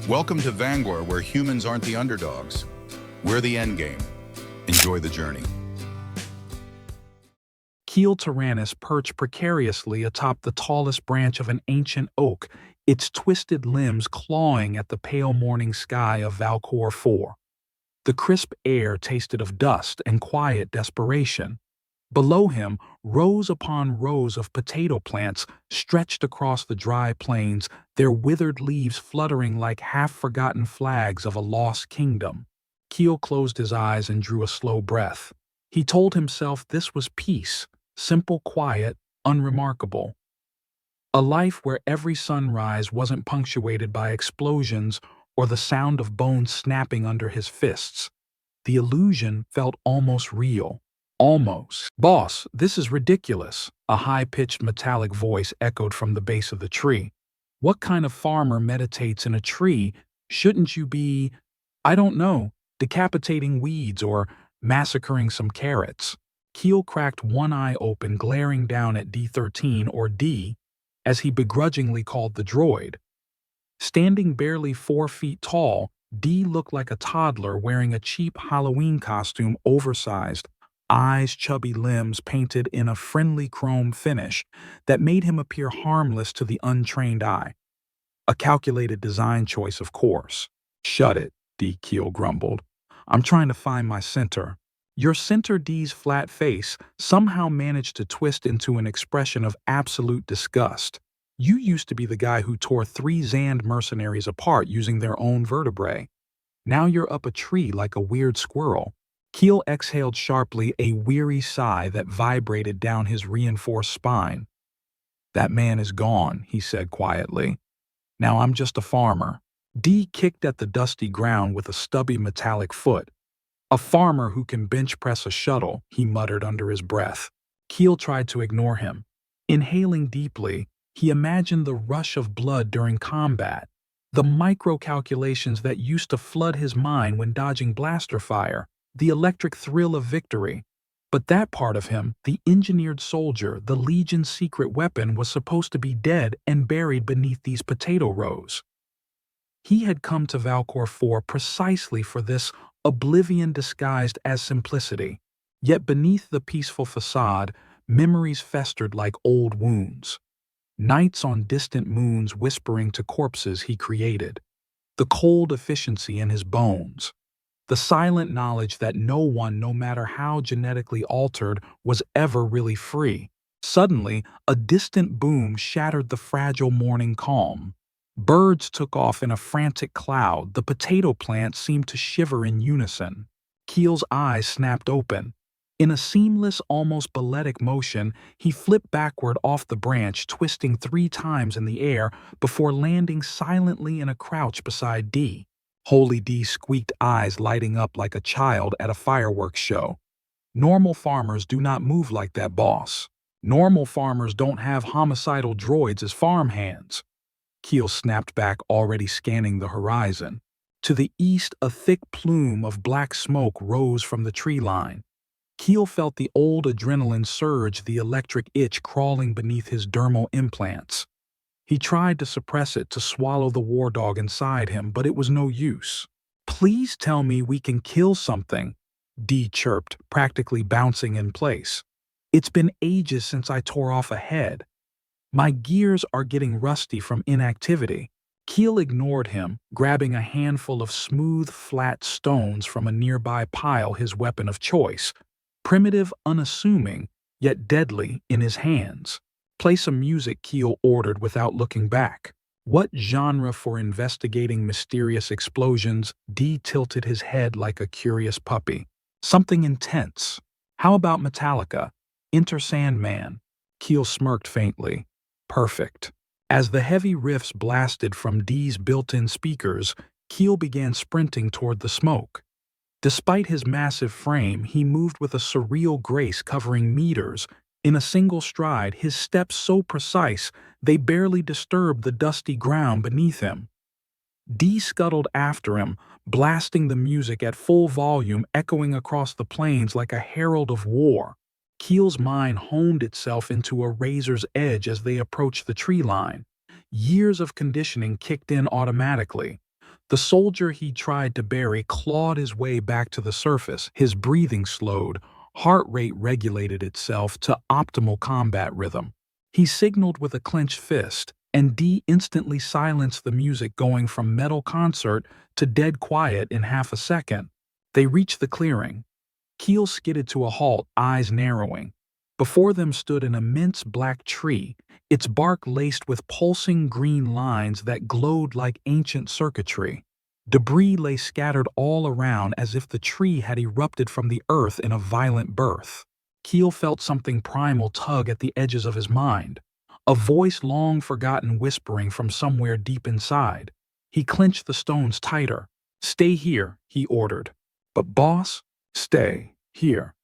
Welcome to Vanguar, where humans aren't the underdogs. We're the endgame. Enjoy the journey. Keel Tyrannus perched precariously atop the tallest branch of an ancient oak, its twisted limbs clawing at the pale morning sky of Valcor IV. The crisp air tasted of dust and quiet desperation. Below him, rows upon rows of potato plants stretched across the dry plains, their withered leaves fluttering like half-forgotten flags of a lost kingdom. Keel closed his eyes and drew a slow breath. He told himself this was peace, simple, quiet, unremarkable. A life where every sunrise wasn't punctuated by explosions or the sound of bones snapping under his fists. The illusion felt almost real. Almost. "Boss, this is ridiculous," a high-pitched metallic voice echoed from the base of the tree. "What kind of farmer meditates in a tree? Shouldn't you be, I don't know, decapitating weeds or massacring some carrots?" Keel cracked one eye open, glaring down at D13, or D, as he begrudgingly called the droid. Standing barely 4 feet tall, D looked like a toddler wearing a cheap Halloween costume, oversized, eyes, chubby limbs painted in a friendly chrome finish that made him appear harmless to the untrained eye. A calculated design choice, of course. "Shut it," D. Keel grumbled. "I'm trying to find my center." Your center. D's flat face somehow managed to twist into an expression of absolute disgust. "You used to be the guy who tore 3 Zand mercenaries apart using their own vertebrae. Now you're up a tree like a weird squirrel." Keel exhaled sharply, a weary sigh that vibrated down his reinforced spine. "That man is gone," he said quietly. "Now I'm just a farmer." D kicked at the dusty ground with a stubby metallic foot. "A farmer who can bench press a shuttle," he muttered under his breath. Keel tried to ignore him. Inhaling deeply, he imagined the rush of blood during combat, the micro-calculations that used to flood his mind when dodging blaster fire, the electric thrill of victory. But that part of him, the engineered soldier, the Legion's secret weapon, was supposed to be dead and buried beneath these potato rows. He had come to Valcor IV precisely for this, oblivion disguised as simplicity. Yet beneath the peaceful facade, memories festered like old wounds. Nights on distant moons whispering to corpses he created. The cold efficiency in his bones. The silent knowledge that no one, no matter how genetically altered, was ever really free. Suddenly, a distant boom shattered the fragile morning calm. Birds took off in a frantic cloud. The potato plants seemed to shiver in unison. Keel's eyes snapped open. In a seamless, almost balletic motion, he flipped backward off the branch, twisting 3 times in the air before landing silently in a crouch beside D. Holy, D squeaked, eyes lighting up like a child at a fireworks show. "Normal farmers do not move like that, boss. Normal farmers don't have homicidal droids as farmhands." Keel snapped back, already scanning the horizon. To the east, a thick plume of black smoke rose from the tree line. Keel felt the old adrenaline surge, the electric itch crawling beneath his dermal implants. He tried to suppress it, to swallow the war dog inside him, but it was no use. "Please tell me we can kill something," D chirped, practically bouncing in place. "It's been ages since I tore off a head. My gears are getting rusty from inactivity." Keel ignored him, grabbing a handful of smooth, flat stones from a nearby pile, his weapon of choice. Primitive, unassuming, yet deadly in his hands. "Play some music," Keel ordered without looking back. "What genre for investigating mysterious explosions?" D tilted his head like a curious puppy. "Something intense. How about Metallica? Enter Sandman." Keel smirked faintly. "Perfect." As the heavy riffs blasted from D's built-in speakers, Keel began sprinting toward the smoke. Despite his massive frame, he moved with a surreal grace, covering meters. In a single stride, his steps so precise they barely disturbed the dusty ground beneath him. D scuttled after him, blasting the music at full volume, echoing across the plains like a herald of war. Keel's mind honed itself into a razor's edge as they approached the tree line. Years of conditioning kicked in automatically. The soldier he tried to bury clawed his way back to the surface. His breathing slowed, heart rate regulated itself to optimal combat rhythm. He signaled with a clenched fist, and Dee instantly silenced the music, going from metal concert to dead quiet in half a second. They reached the clearing. Keel skidded to a halt, eyes narrowing. Before them stood an immense black tree, its bark laced with pulsing green lines that glowed like ancient circuitry. Debris lay scattered all around as if the tree had erupted from the earth in a violent birth. Keel felt something primal tug at the edges of his mind, a voice long forgotten whispering from somewhere deep inside. He clenched the stones tighter. "Stay here," he ordered. "But boss, stay here."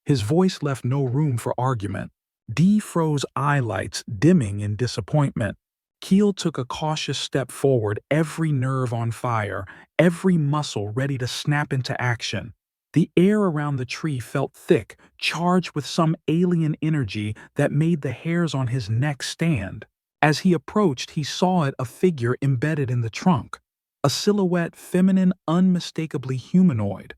His voice left no room for argument. Dee froze, eyelights dimming in disappointment. Keel took a cautious step forward, every nerve on fire, every muscle ready to snap into action. The air around the tree felt thick, charged with some alien energy that made the hairs on his neck stand. As he approached, he saw it, a figure embedded in the trunk. A silhouette, feminine, unmistakably humanoid.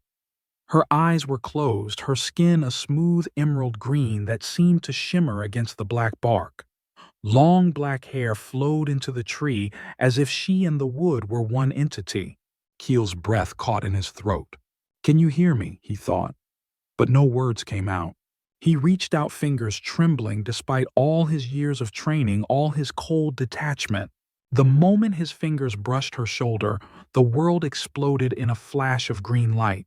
Her eyes were closed, her skin a smooth emerald green that seemed to shimmer against the black bark. Long black hair flowed into the tree as if she and the wood were one entity. Keel's breath caught in his throat. "Can you hear me?" he thought. But no words came out. He reached out, fingers trembling despite all his years of training, all his cold detachment. The moment his fingers brushed her shoulder, the world exploded in a flash of green light.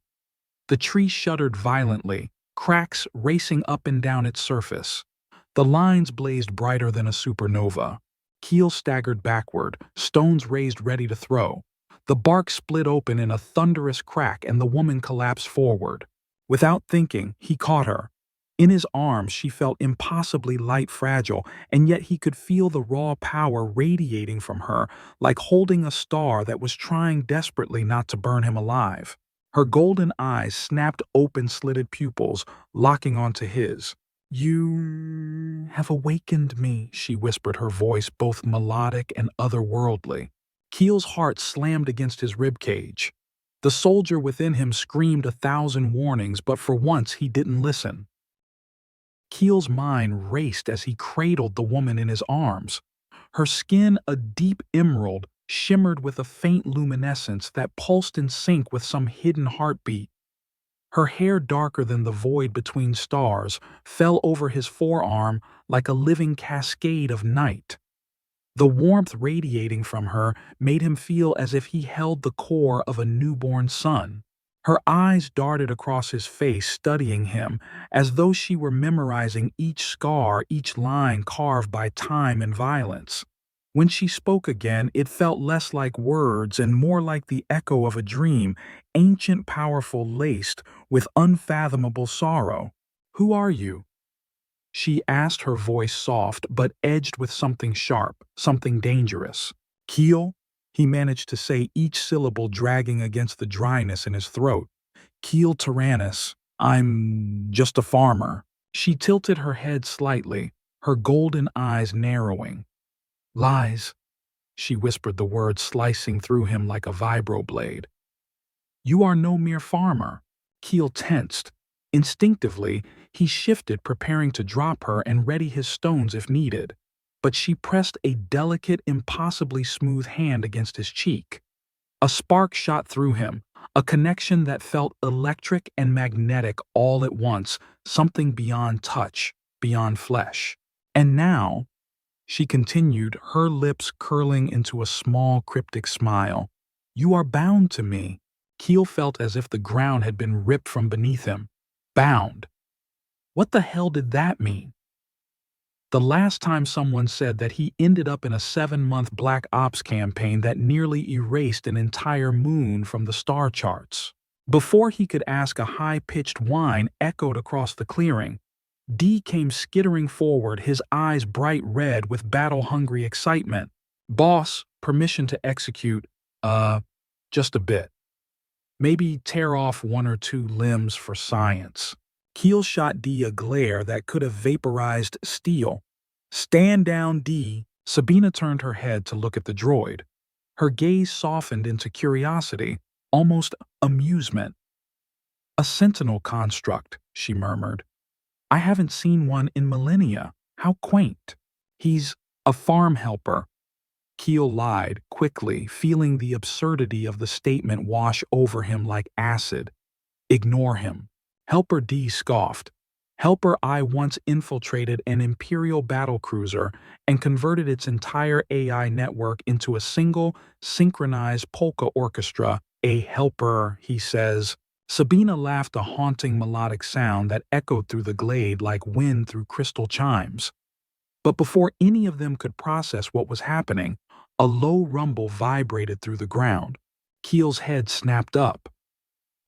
The tree shuddered violently, cracks racing up and down its surface. The lines blazed brighter than a supernova. Keel staggered backward, stones raised ready to throw. The bark split open in a thunderous crack and the woman collapsed forward. Without thinking, he caught her. In his arms, she felt impossibly light, fragile, and yet he could feel the raw power radiating from her, like holding a star that was trying desperately not to burn him alive. Her golden eyes snapped open, slitted pupils, locking onto his. "You have awakened me," she whispered, her voice both melodic and otherworldly. Keel's heart slammed against his ribcage. The soldier within him screamed 1,000 warnings, but for once he didn't listen. Keel's mind raced as he cradled the woman in his arms. Her skin, a deep emerald, shimmered with a faint luminescence that pulsed in sync with some hidden heartbeat. Her hair, darker than the void between stars, fell over his forearm like a living cascade of night. The warmth radiating from her made him feel as if he held the core of a newborn sun. Her eyes darted across his face, studying him, as though she were memorizing each scar, each line carved by time and violence. When she spoke again, it felt less like words and more like the echo of a dream, ancient, powerful, laced with unfathomable sorrow. "Who are you?" she asked, her voice soft but edged with something sharp, something dangerous. "Keel?" He managed to say, each syllable dragging against the dryness in his throat. "Keel Tyrannus. I'm just a farmer." She tilted her head slightly, her golden eyes narrowing. "Lies," she whispered, the words slicing through him like a vibroblade. "You are no mere farmer." Keel tensed. Instinctively, he shifted, preparing to drop her and ready his stones if needed. But she pressed a delicate, impossibly smooth hand against his cheek. A spark shot through him, a connection that felt electric and magnetic all at once, something beyond touch, beyond flesh. "And now," she continued, her lips curling into a small, cryptic smile, "you are bound to me." Keel felt as if the ground had been ripped from beneath him. Bound. What the hell did that mean? The last time someone said that, he ended up in a 7-month Black Ops campaign that nearly erased an entire moon from the star charts. Before he could ask, a high-pitched whine echoed across the clearing. Dee came skittering forward, his eyes bright red with battle-hungry excitement. "Boss, permission to execute, just a bit. Maybe tear off 1 or 2 limbs for science." Keel shot Dee a glare that could have vaporized steel. "Stand down, Dee." Sabina turned her head to look at the droid. Her gaze softened into curiosity, almost amusement. "A sentinel construct," she murmured. "I haven't seen one in millennia. How quaint." "He's a farm helper," Keel lied, quickly, feeling the absurdity of the statement wash over him like acid. "Ignore him." Helper D scoffed. "Helper I once infiltrated an Imperial battlecruiser and converted its entire AI network into a single, synchronized polka orchestra. A helper," he says. Sabina laughed, a haunting melodic sound that echoed through the glade like wind through crystal chimes. But before any of them could process what was happening, a low rumble vibrated through the ground. Keel's head snapped up.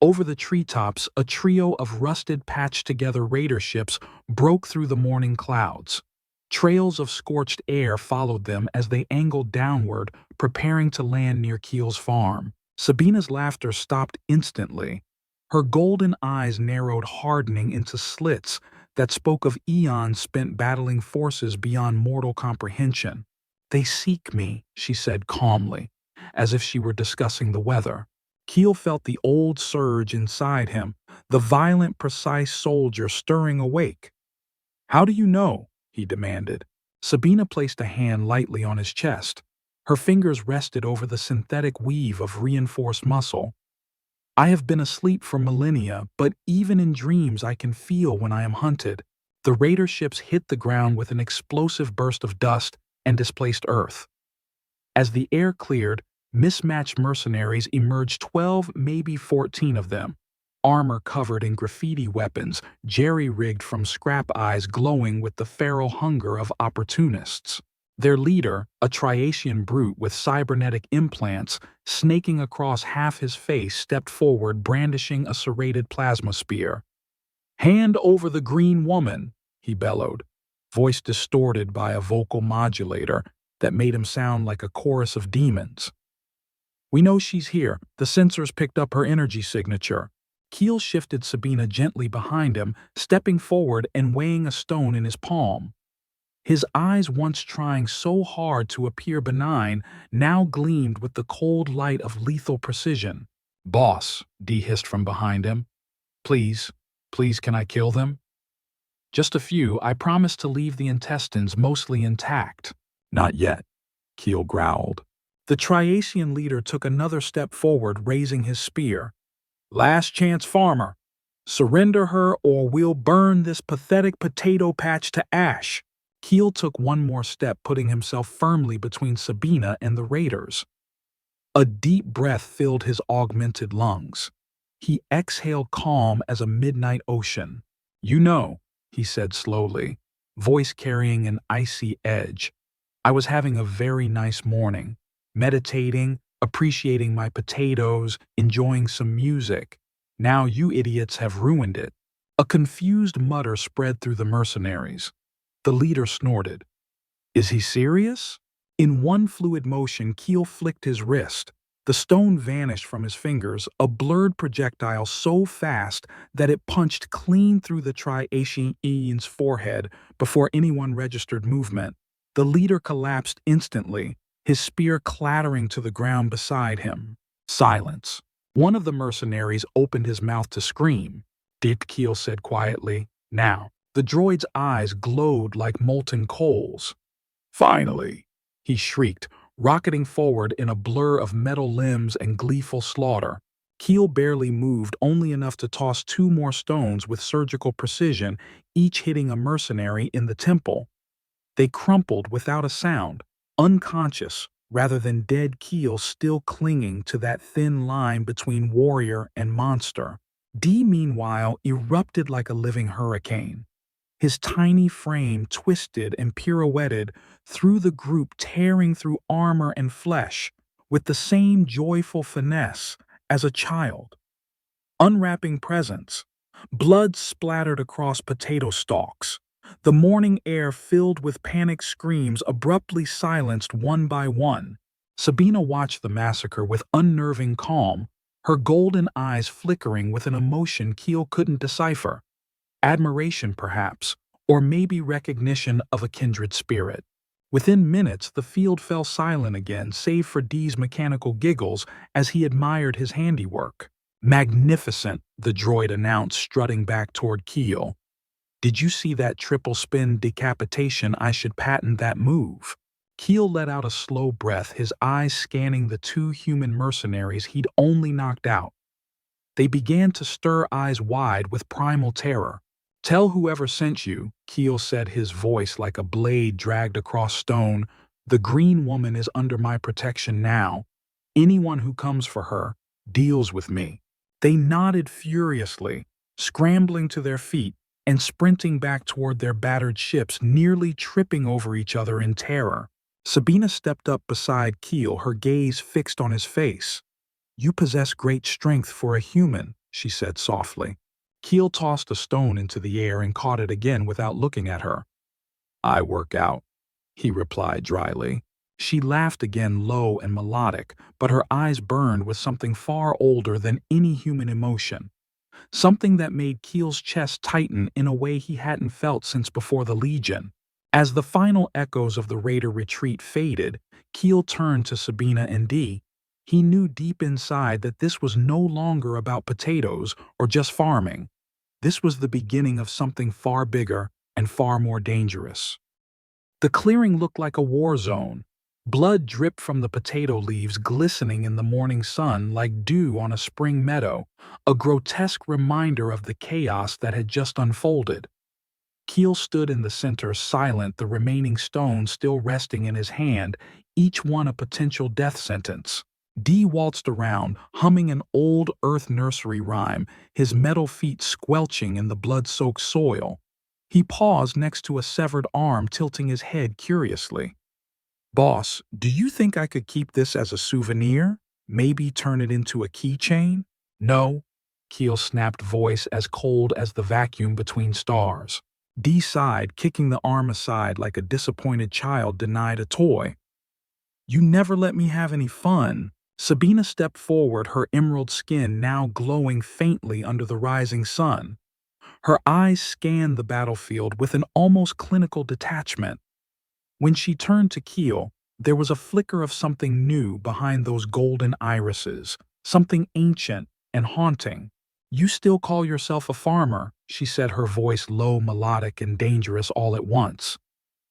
Over the treetops, a trio of rusted, patched-together raider ships broke through the morning clouds. Trails of scorched air followed them as they angled downward, preparing to land near Keel's farm. Sabina's laughter stopped instantly. Her golden eyes narrowed, hardening into slits that spoke of eons spent battling forces beyond mortal comprehension. "They seek me," she said calmly, as if she were discussing the weather. Keel felt the old surge inside him, the violent, precise soldier stirring awake. "How do you know?" he demanded. Sabina placed a hand lightly on his chest. Her fingers rested over the synthetic weave of reinforced muscle. "I have been asleep for millennia, but even in dreams I can feel when I am hunted." The raider ships hit the ground with an explosive burst of dust and displaced Earth. As the air cleared, mismatched mercenaries emerged, 12, maybe 14 of them, armor covered in graffiti weapons, jerry-rigged from scrap eyes glowing with the feral hunger of opportunists. Their leader, a Triacean brute with cybernetic implants snaking across half his face, stepped forward brandishing a serrated plasma spear. "Hand over the green woman," he bellowed, voice distorted by a vocal modulator that made him sound like a chorus of demons. "We know she's here. The sensors picked up her energy signature." Keel shifted Sabina gently behind him, stepping forward and weighing a stone in his palm. His eyes, once trying so hard to appear benign, now gleamed with the cold light of lethal precision. "Boss," D hissed from behind him. Please, can I kill them?" "Just a few. I promise to leave the intestines mostly intact." "Not yet," Keel growled. The Triacean leader took another step forward, raising his spear. "Last chance, farmer. Surrender her or we'll burn this pathetic potato patch to ash." Keel took one more step, putting himself firmly between Sabina and the raiders. A deep breath filled his augmented lungs. He exhaled, calm as a midnight ocean. "You know," he said slowly, voice carrying an icy edge, "I was having a very nice morning, meditating, appreciating my potatoes, enjoying some music. Now you idiots have ruined it." A confused mutter spread through the mercenaries. The leader snorted. "Is he serious?" In one fluid motion, Keel flicked his wrist. The stone vanished from his fingers, a blurred projectile so fast that it punched clean through the Triacean's forehead before anyone registered movement. The leader collapsed instantly, his spear clattering to the ground beside him. Silence. One of the mercenaries opened his mouth to scream. "Did," Keel said quietly. "Now." The droid's eyes glowed like molten coals. "Finally!" he shrieked, rocketing forward in a blur of metal limbs and gleeful slaughter. Keel barely moved, only enough to toss two more stones with surgical precision, each hitting a mercenary in the temple. They crumpled without a sound, unconscious rather than dead, Keel still clinging to that thin line between warrior and monster. D, meanwhile, erupted like a living hurricane. His tiny frame twisted and pirouetted through the group, tearing through armor and flesh with the same joyful finesse as a child. Unwrapping presents, blood splattered across potato stalks. The morning air, filled with panicked screams, abruptly silenced one by one. Sabina watched the massacre with unnerving calm, her golden eyes flickering with an emotion Keel couldn't decipher. Admiration, perhaps, or maybe recognition of a kindred spirit. Within minutes, the field fell silent again, save for Dee's mechanical giggles as he admired his handiwork. Magnificent, the droid announced, strutting back toward Keel. Did you see that triple spin decapitation? I should patent that move. Keel let out a slow breath, his eyes scanning the two human mercenaries he'd only knocked out. They began to stir, eyes wide with primal terror. Tell whoever sent you, Keel said, his voice like a blade dragged across stone. The green woman is under my protection now. Anyone who comes for her deals with me. They nodded furiously, scrambling to their feet and sprinting back toward their battered ships, nearly tripping over each other in terror. Sabina stepped up beside Keel, her gaze fixed on his face. You possess great strength for a human, she said softly. Keel tossed a stone into the air and caught it again without looking at her. I work out, he replied dryly. She laughed again, low and melodic, but her eyes burned with something far older than any human emotion. Something that made Keel's chest tighten in a way he hadn't felt since before the Legion. As the final echoes of the Raider retreat faded, Keel turned to Sabina and Dee. He knew deep inside that this was no longer about potatoes or just farming. This was the beginning of something far bigger and far more dangerous. The clearing looked like a war zone. Blood dripped from the potato leaves, glistening in the morning sun like dew on a spring meadow, a grotesque reminder of the chaos that had just unfolded. Keel stood in the center, silent, the remaining stones still resting in his hand, each one a potential death sentence. Dee waltzed around, humming an old Earth nursery rhyme, his metal feet squelching in the blood-soaked soil. He paused next to a severed arm, tilting his head curiously. Boss, do you think I could keep this as a souvenir? Maybe turn it into a keychain? No, Keel's snapped voice as cold as the vacuum between stars. Dee sighed, kicking the arm aside like a disappointed child denied a toy. You never let me have any fun. Sabina stepped forward, her emerald skin now glowing faintly under the rising sun. Her eyes scanned the battlefield with an almost clinical detachment. When she turned to Keel, there was a flicker of something new behind those golden irises, something ancient and haunting. You still call yourself a farmer, she said, her voice low, melodic, and dangerous all at once.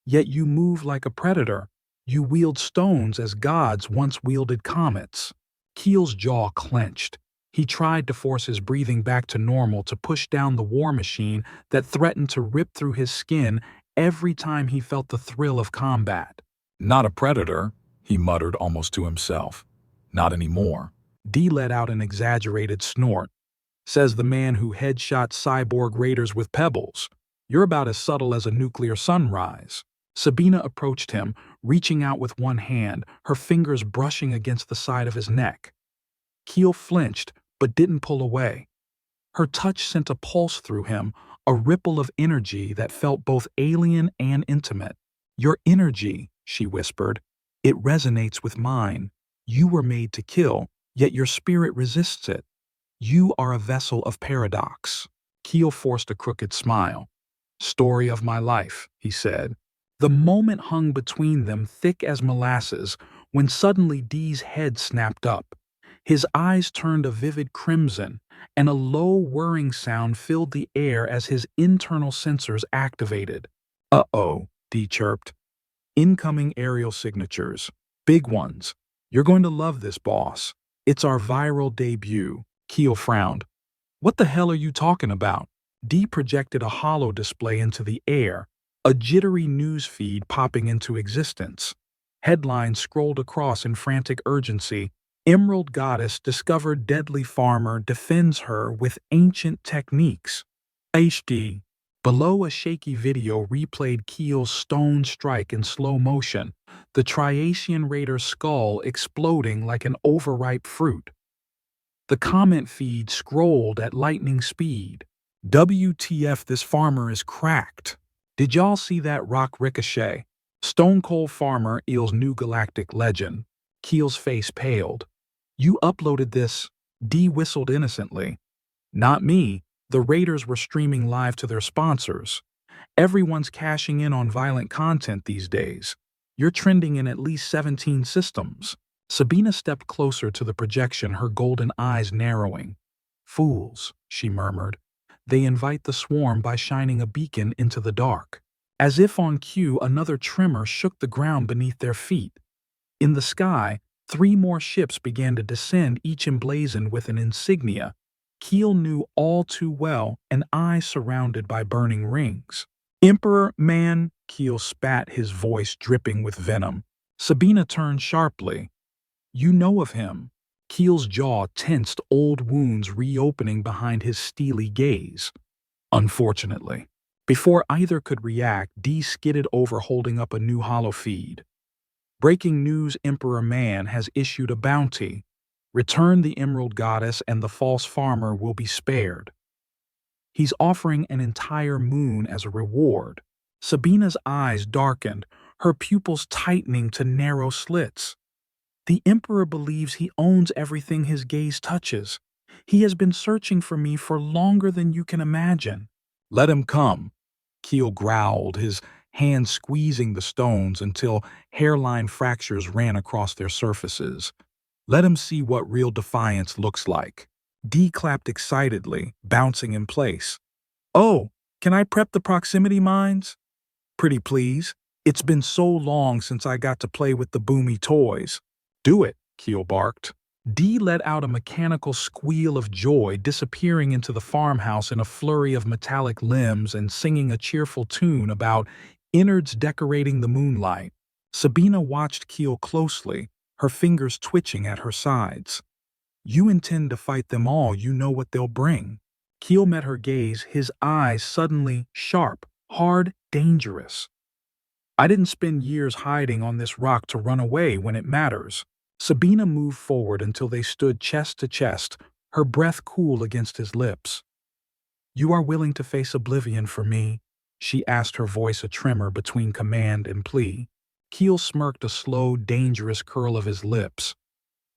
Yet you move like a predator. You wield stones as gods once wielded comets. Keel's jaw clenched. He tried to force his breathing back to normal, to push down the war machine that threatened to rip through his skin every time he felt the thrill of combat. Not a predator, he muttered almost to himself. Not anymore. Dee let out an exaggerated snort. Says the man who headshot cyborg raiders with pebbles. You're about as subtle as a nuclear sunrise. Sabina approached him, reaching out with one hand, her fingers brushing against the side of his neck. Keel flinched, but didn't pull away. Her touch sent a pulse through him, a ripple of energy that felt both alien and intimate. Your energy, she whispered. It resonates with mine. You were made to kill, yet your spirit resists it. You are a vessel of paradox. Keel forced a crooked smile. Story of my life, he said. The moment hung between them thick as molasses when suddenly Dee's head snapped up. His eyes turned a vivid crimson, and a low whirring sound filled the air as his internal sensors activated. Uh-oh, Dee chirped. Incoming aerial signatures. Big ones. You're going to love this, boss. It's our viral debut. Keel frowned. What the hell are you talking about? Dee projected a holo display into the air, a jittery news feed popping into existence. Headlines scrolled across in frantic urgency. Emerald Goddess discovered deadly farmer defends her with ancient techniques. HD. Below, a shaky video replayed Keel's stone strike in slow motion, the Triassian Raider's skull exploding like an overripe fruit. The comment feed scrolled at lightning speed. WTF, this farmer is cracked. Did y'all see that rock ricochet? Stone Cold Farmer Eel's new galactic legend. Keel's face paled. You uploaded this? Dee whistled innocently. Not me. The Raiders were streaming live to their sponsors. Everyone's cashing in on violent content these days. You're trending in at least 17 systems. Sabina stepped closer to the projection, her golden eyes narrowing. Fools, she murmured. They invite the swarm by shining a beacon into the dark. As if on cue, another tremor shook the ground beneath their feet. In the sky, 3 more ships began to descend, each emblazoned with an insignia Keel knew all too well, an eye surrounded by burning rings. Emperor, man, Keel spat, his voice dripping with venom. Sabina turned sharply. You know of him. Keel's jaw tensed, old wounds reopening behind his steely gaze. Unfortunately. Before either could react, Dee skidded over, holding up a new holofeed. Breaking news, Emperor Man has issued a bounty. Return the Emerald Goddess and the false farmer will be spared. He's offering an entire moon as a reward. Sabina's eyes darkened, her pupils tightening to narrow slits. The Emperor believes he owns everything his gaze touches. He has been searching for me for longer than you can imagine. Let him come, Keel growled, his hand squeezing the stones until hairline fractures ran across their surfaces. Let him see what real defiance looks like. Dee clapped excitedly, bouncing in place. Oh, can I prep the proximity mines? Pretty please. It's been so long since I got to play with the boomy toys. Do it, Keel barked. Dee let out a mechanical squeal of joy, disappearing into the farmhouse in a flurry of metallic limbs and singing a cheerful tune about innards decorating the moonlight. Sabina watched Keel closely, her fingers twitching at her sides. You intend to fight them all, you know what they'll bring. Keel met her gaze, his eyes suddenly sharp, hard, dangerous. I didn't spend years hiding on this rock to run away when it matters. Sabina moved forward until they stood chest to chest, her breath cool against his lips. You are willing to face oblivion for me? She asked, her voice a tremor between command and plea. Keel smirked, a slow, dangerous curl of his lips.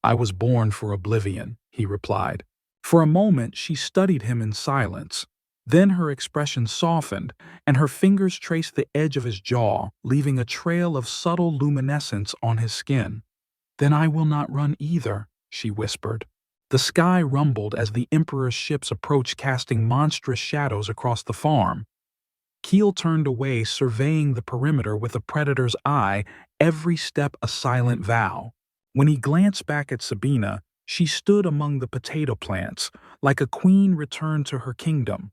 I was born for oblivion, he replied. For a moment, she studied him in silence. Then her expression softened, and her fingers traced the edge of his jaw, leaving a trail of subtle luminescence on his skin. Then I will not run either, she whispered. The sky rumbled as the Emperor's ships approached, casting monstrous shadows across the farm. Keel turned away, surveying the perimeter with a predator's eye, every step a silent vow. When he glanced back at Sabina, she stood among the potato plants, like a queen returned to her kingdom.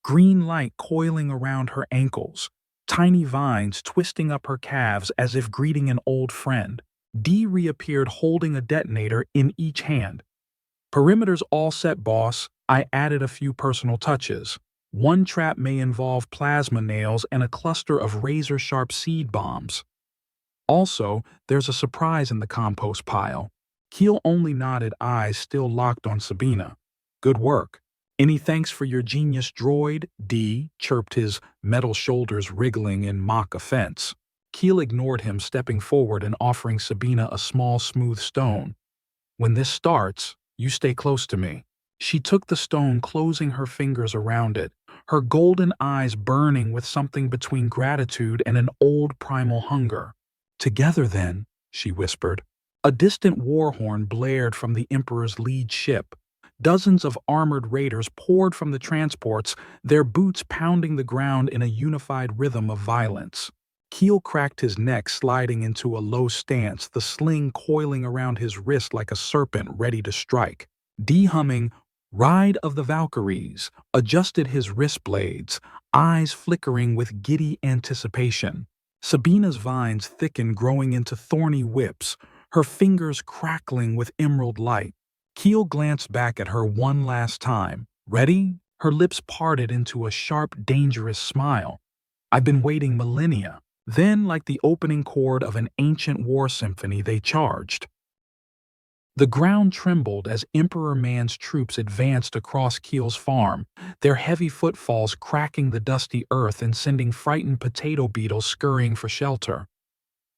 Green light coiling around her ankles, tiny vines twisting up her calves as if greeting an old friend. Dee reappeared, holding a detonator in each hand. Perimeter's all set, boss. I added a few personal touches. One trap may involve plasma nails and a cluster of razor-sharp seed bombs. Also, there's a surprise in the compost pile. Keel only nodded, eyes still locked on Sabina. Good work. Any thanks for your genius, droid? Dee chirped, his metal shoulders wriggling in mock offense. Keel ignored him, stepping forward and offering Sabina a small, smooth stone. When this starts, you stay close to me. She took the stone, closing her fingers around it, her golden eyes burning with something between gratitude and an old primal hunger. Together then, she whispered. A distant war horn blared from the Emperor's lead ship. Dozens of armored raiders poured from the transports, their boots pounding the ground in a unified rhythm of violence. Keel cracked his neck, sliding into a low stance, the sling coiling around his wrist like a serpent ready to strike. Dee, humming Ride of the Valkyries, adjusted his wrist blades, eyes flickering with giddy anticipation. Sabina's vines thickened, growing into thorny whips, her fingers crackling with emerald light. Keel glanced back at her one last time. Ready? Her lips parted into a sharp, dangerous smile. I've been waiting millennia. Then, like the opening chord of an ancient war symphony, they charged. The ground trembled as Emperor Man's troops advanced across Keel's farm, their heavy footfalls cracking the dusty earth and sending frightened potato beetles scurrying for shelter.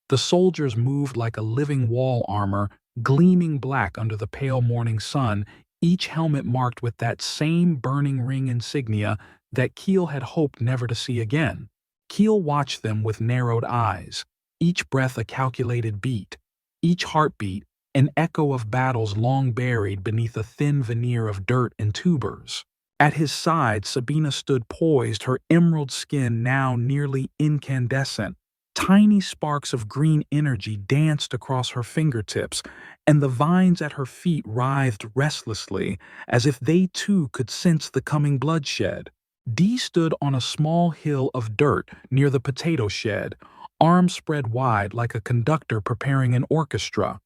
The soldiers moved like a living wall armor, gleaming black under the pale morning sun, each helmet marked with that same burning ring insignia that Keel had hoped never to see again. Keel watched them with narrowed eyes. each breath a calculated beat, each heartbeat an echo of battles long buried beneath a thin veneer of dirt and tubers. At his side, Sabina stood poised, her emerald skin now nearly incandescent. Tiny sparks of green energy danced across her fingertips, and the vines at her feet writhed restlessly, as if they too could sense the coming bloodshed. Dee stood on a small hill of dirt near the potato shed, arms spread wide like a conductor preparing an orchestra.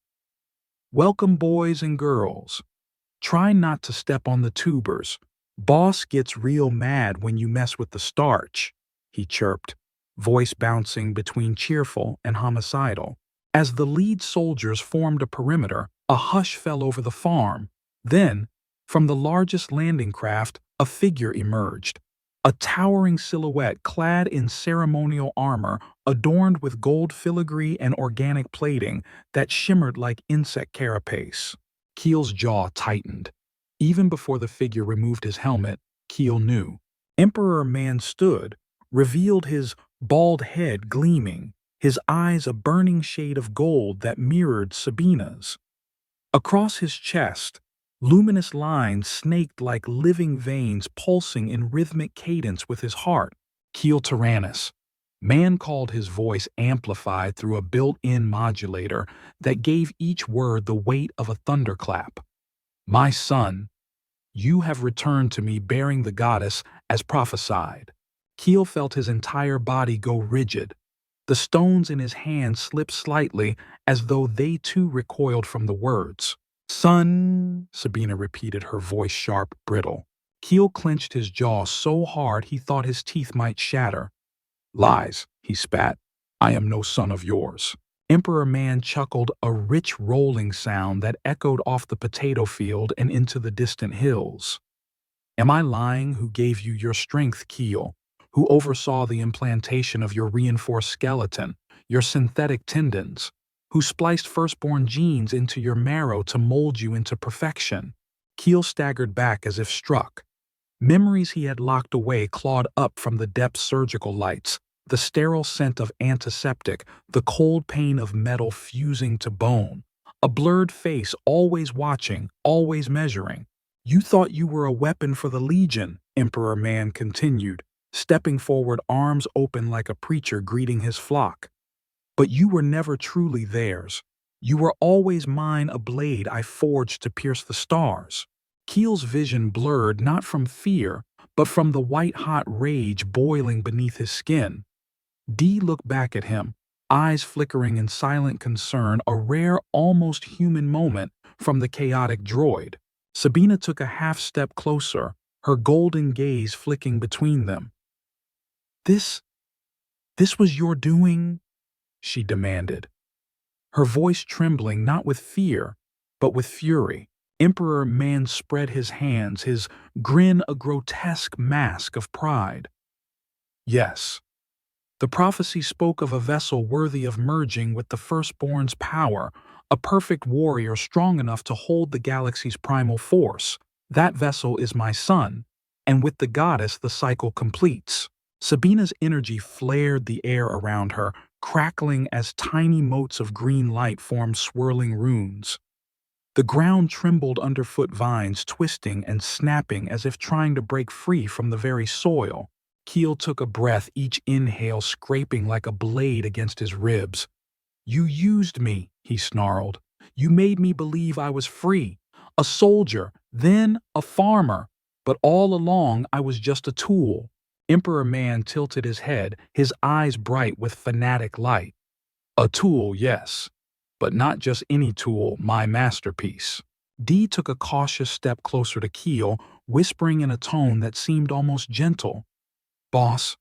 "Welcome, boys and girls. Try not to step on the tubers. Boss gets real mad when you mess with the starch," he chirped, voice bouncing between cheerful and homicidal. As the lead soldiers formed a perimeter, a hush fell over the farm. Then, from the largest landing craft, a figure emerged. A towering silhouette clad in ceremonial armor, adorned with gold filigree and organic plating that shimmered like insect carapace. Keel's jaw tightened. Even before the figure removed his helmet, Keel knew. Emperor Man stood, revealed his bald head gleaming, his eyes a burning shade of gold that mirrored Sabina's. Across his chest, luminous lines snaked like living veins pulsing in rhythmic cadence with his heart. Keel Tyrannus. Man called, his voice amplified through a built-in modulator that gave each word the weight of a thunderclap. "My son, you have returned to me bearing the goddess as prophesied." Keel felt his entire body go rigid. The stones in his hand slipped slightly as though they too recoiled from the words. "Son," Sabina repeated, her voice sharp, brittle. Keel clenched his jaw so hard he thought his teeth might shatter. "Lies," he spat. "I am no son of yours." Emperor Man chuckled, a rich rolling sound that echoed off the potato field and into the distant hills. "Am I lying who gave you your strength, Keel? Who oversaw the implantation of your reinforced skeleton, your synthetic tendons? Who spliced firstborn genes into your marrow to mold you into perfection?" Keel staggered back as if struck. Memories he had locked away clawed up from the depth's surgical lights, the sterile scent of antiseptic, the cold pain of metal fusing to bone. A blurred face, always watching, always measuring. "You thought you were a weapon for the Legion," Emperor Man continued, stepping forward, arms open like a preacher greeting his flock. "But you were never truly theirs. You were always mine, a blade I forged to pierce the stars." Keel's vision blurred not from fear, but from the white-hot rage boiling beneath his skin. Dee looked back at him, eyes flickering in silent concern, a rare, almost human moment from the chaotic droid. Sabina took a half-step closer, her golden gaze flicking between them. This was your doing?" she demanded, her voice trembling not with fear, but with fury. Emperor Man spread his hands, his grin a grotesque mask of pride. "Yes. The prophecy spoke of a vessel worthy of merging with the firstborn's power, a perfect warrior strong enough to hold the galaxy's primal force. That vessel is my son, and with the goddess the cycle completes." Sabina's energy flared the air around her, crackling as tiny motes of green light formed swirling runes. The ground trembled underfoot, vines twisting and snapping as if trying to break free from the very soil. Keel took a breath, each inhale scraping like a blade against his ribs. "You used me," he snarled. "You made me believe I was free. A soldier, then a farmer. But all along I was just a tool." Emperor Man tilted his head, his eyes bright with fanatic light. "A tool, yes. But not just any tool, my masterpiece." Dee took a cautious step closer to Keel, whispering in a tone that seemed almost gentle. "Boss,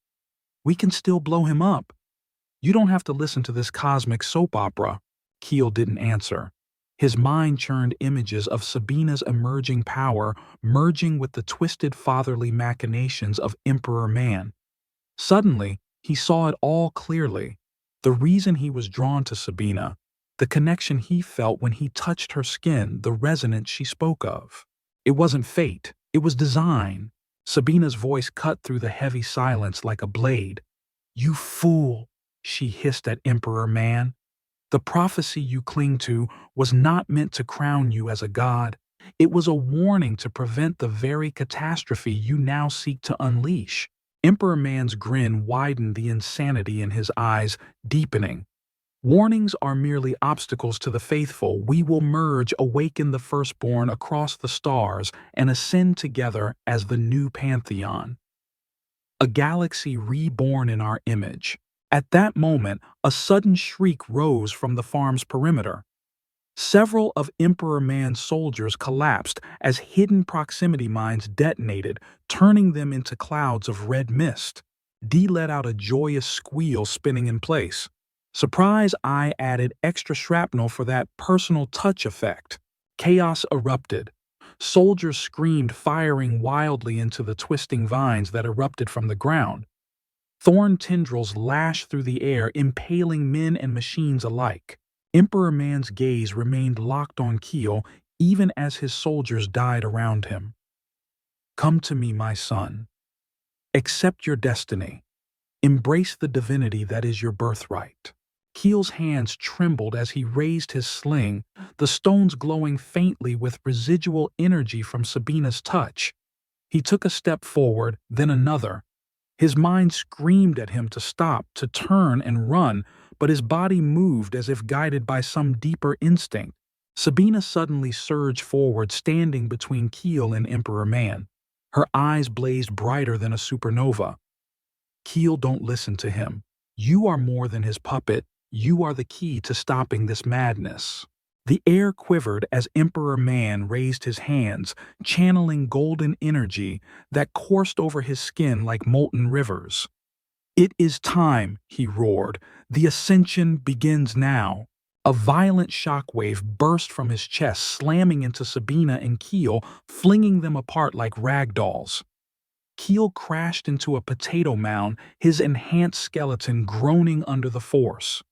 we can still blow him up. You don't have to listen to this cosmic soap opera." Keel didn't answer. His mind churned images of Sabina's emerging power merging with the twisted fatherly machinations of Emperor Man. Suddenly, he saw it all clearly. The reason he was drawn to Sabina, the connection he felt when he touched her skin, the resonance she spoke of. It wasn't fate, it was design. Sabina's voice cut through the heavy silence like a blade. "You fool," she hissed at Emperor Man. The prophecy you cling to was not meant to crown you as a god. It was a warning to prevent the very catastrophe you now seek to unleash. Emperor Man's grin widened, the insanity in his eyes deepening. Warnings are merely obstacles to the faithful. We will merge, awaken the firstborn across the stars, and ascend together as the new pantheon. A galaxy reborn in our image. At that moment, a sudden shriek rose from the farm's perimeter. Several of Emperor Man's soldiers collapsed as hidden proximity mines detonated, turning them into clouds of red mist. Dee let out a joyous squeal, spinning in place. Surprise, I added extra shrapnel for that personal touch effect. Chaos erupted. Soldiers screamed, firing wildly into the twisting vines that erupted from the ground. Thorn tendrils lashed through the air, impaling men and machines alike. Emperor Man's gaze remained locked on Keel even as his soldiers died around him. Come to me, my son. Accept your destiny. Embrace the divinity that is your birthright. Keel's hands trembled as he raised his sling, the stones glowing faintly with residual energy from Sabina's touch. He took a step forward, then another. His mind screamed at him to stop, to turn and run, but his body moved as if guided by some deeper instinct. Sabina suddenly surged forward, standing between Keel and Emperor Man. Her eyes blazed brighter than a supernova. Keel, don't listen to him. You are more than his puppet. You are the key to stopping this madness. The air quivered as Emperor Man raised his hands, channeling golden energy that coursed over his skin like molten rivers. It is time, he roared. The ascension begins now. A violent shockwave burst from his chest, slamming into Sabina and Keel, flinging them apart like rag dolls. Keel crashed into a potato mound, his enhanced skeleton groaning under the force.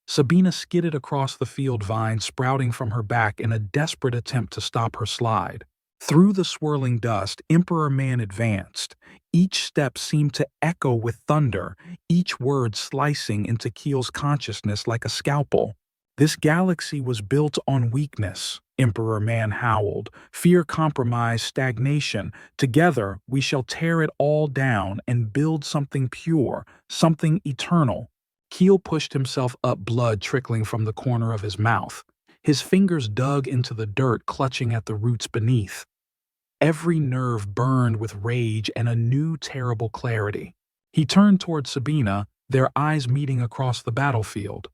Sabina skidded across the field, vines sprouting from her back in a desperate attempt to stop her slide. Through the swirling dust, Emperor Man advanced. Each step seemed to echo with thunder, each word slicing into Keel's consciousness like a scalpel. This galaxy was built on weakness, Emperor Man howled. Fear, compromise, stagnation. Together, we shall tear it all down and build something pure, something eternal. Keel pushed himself up, blood trickling from the corner of his mouth. His fingers dug into the dirt, clutching at the roots beneath. Every nerve burned with rage and a new terrible clarity. He turned toward Sabina, their eyes meeting across the battlefield.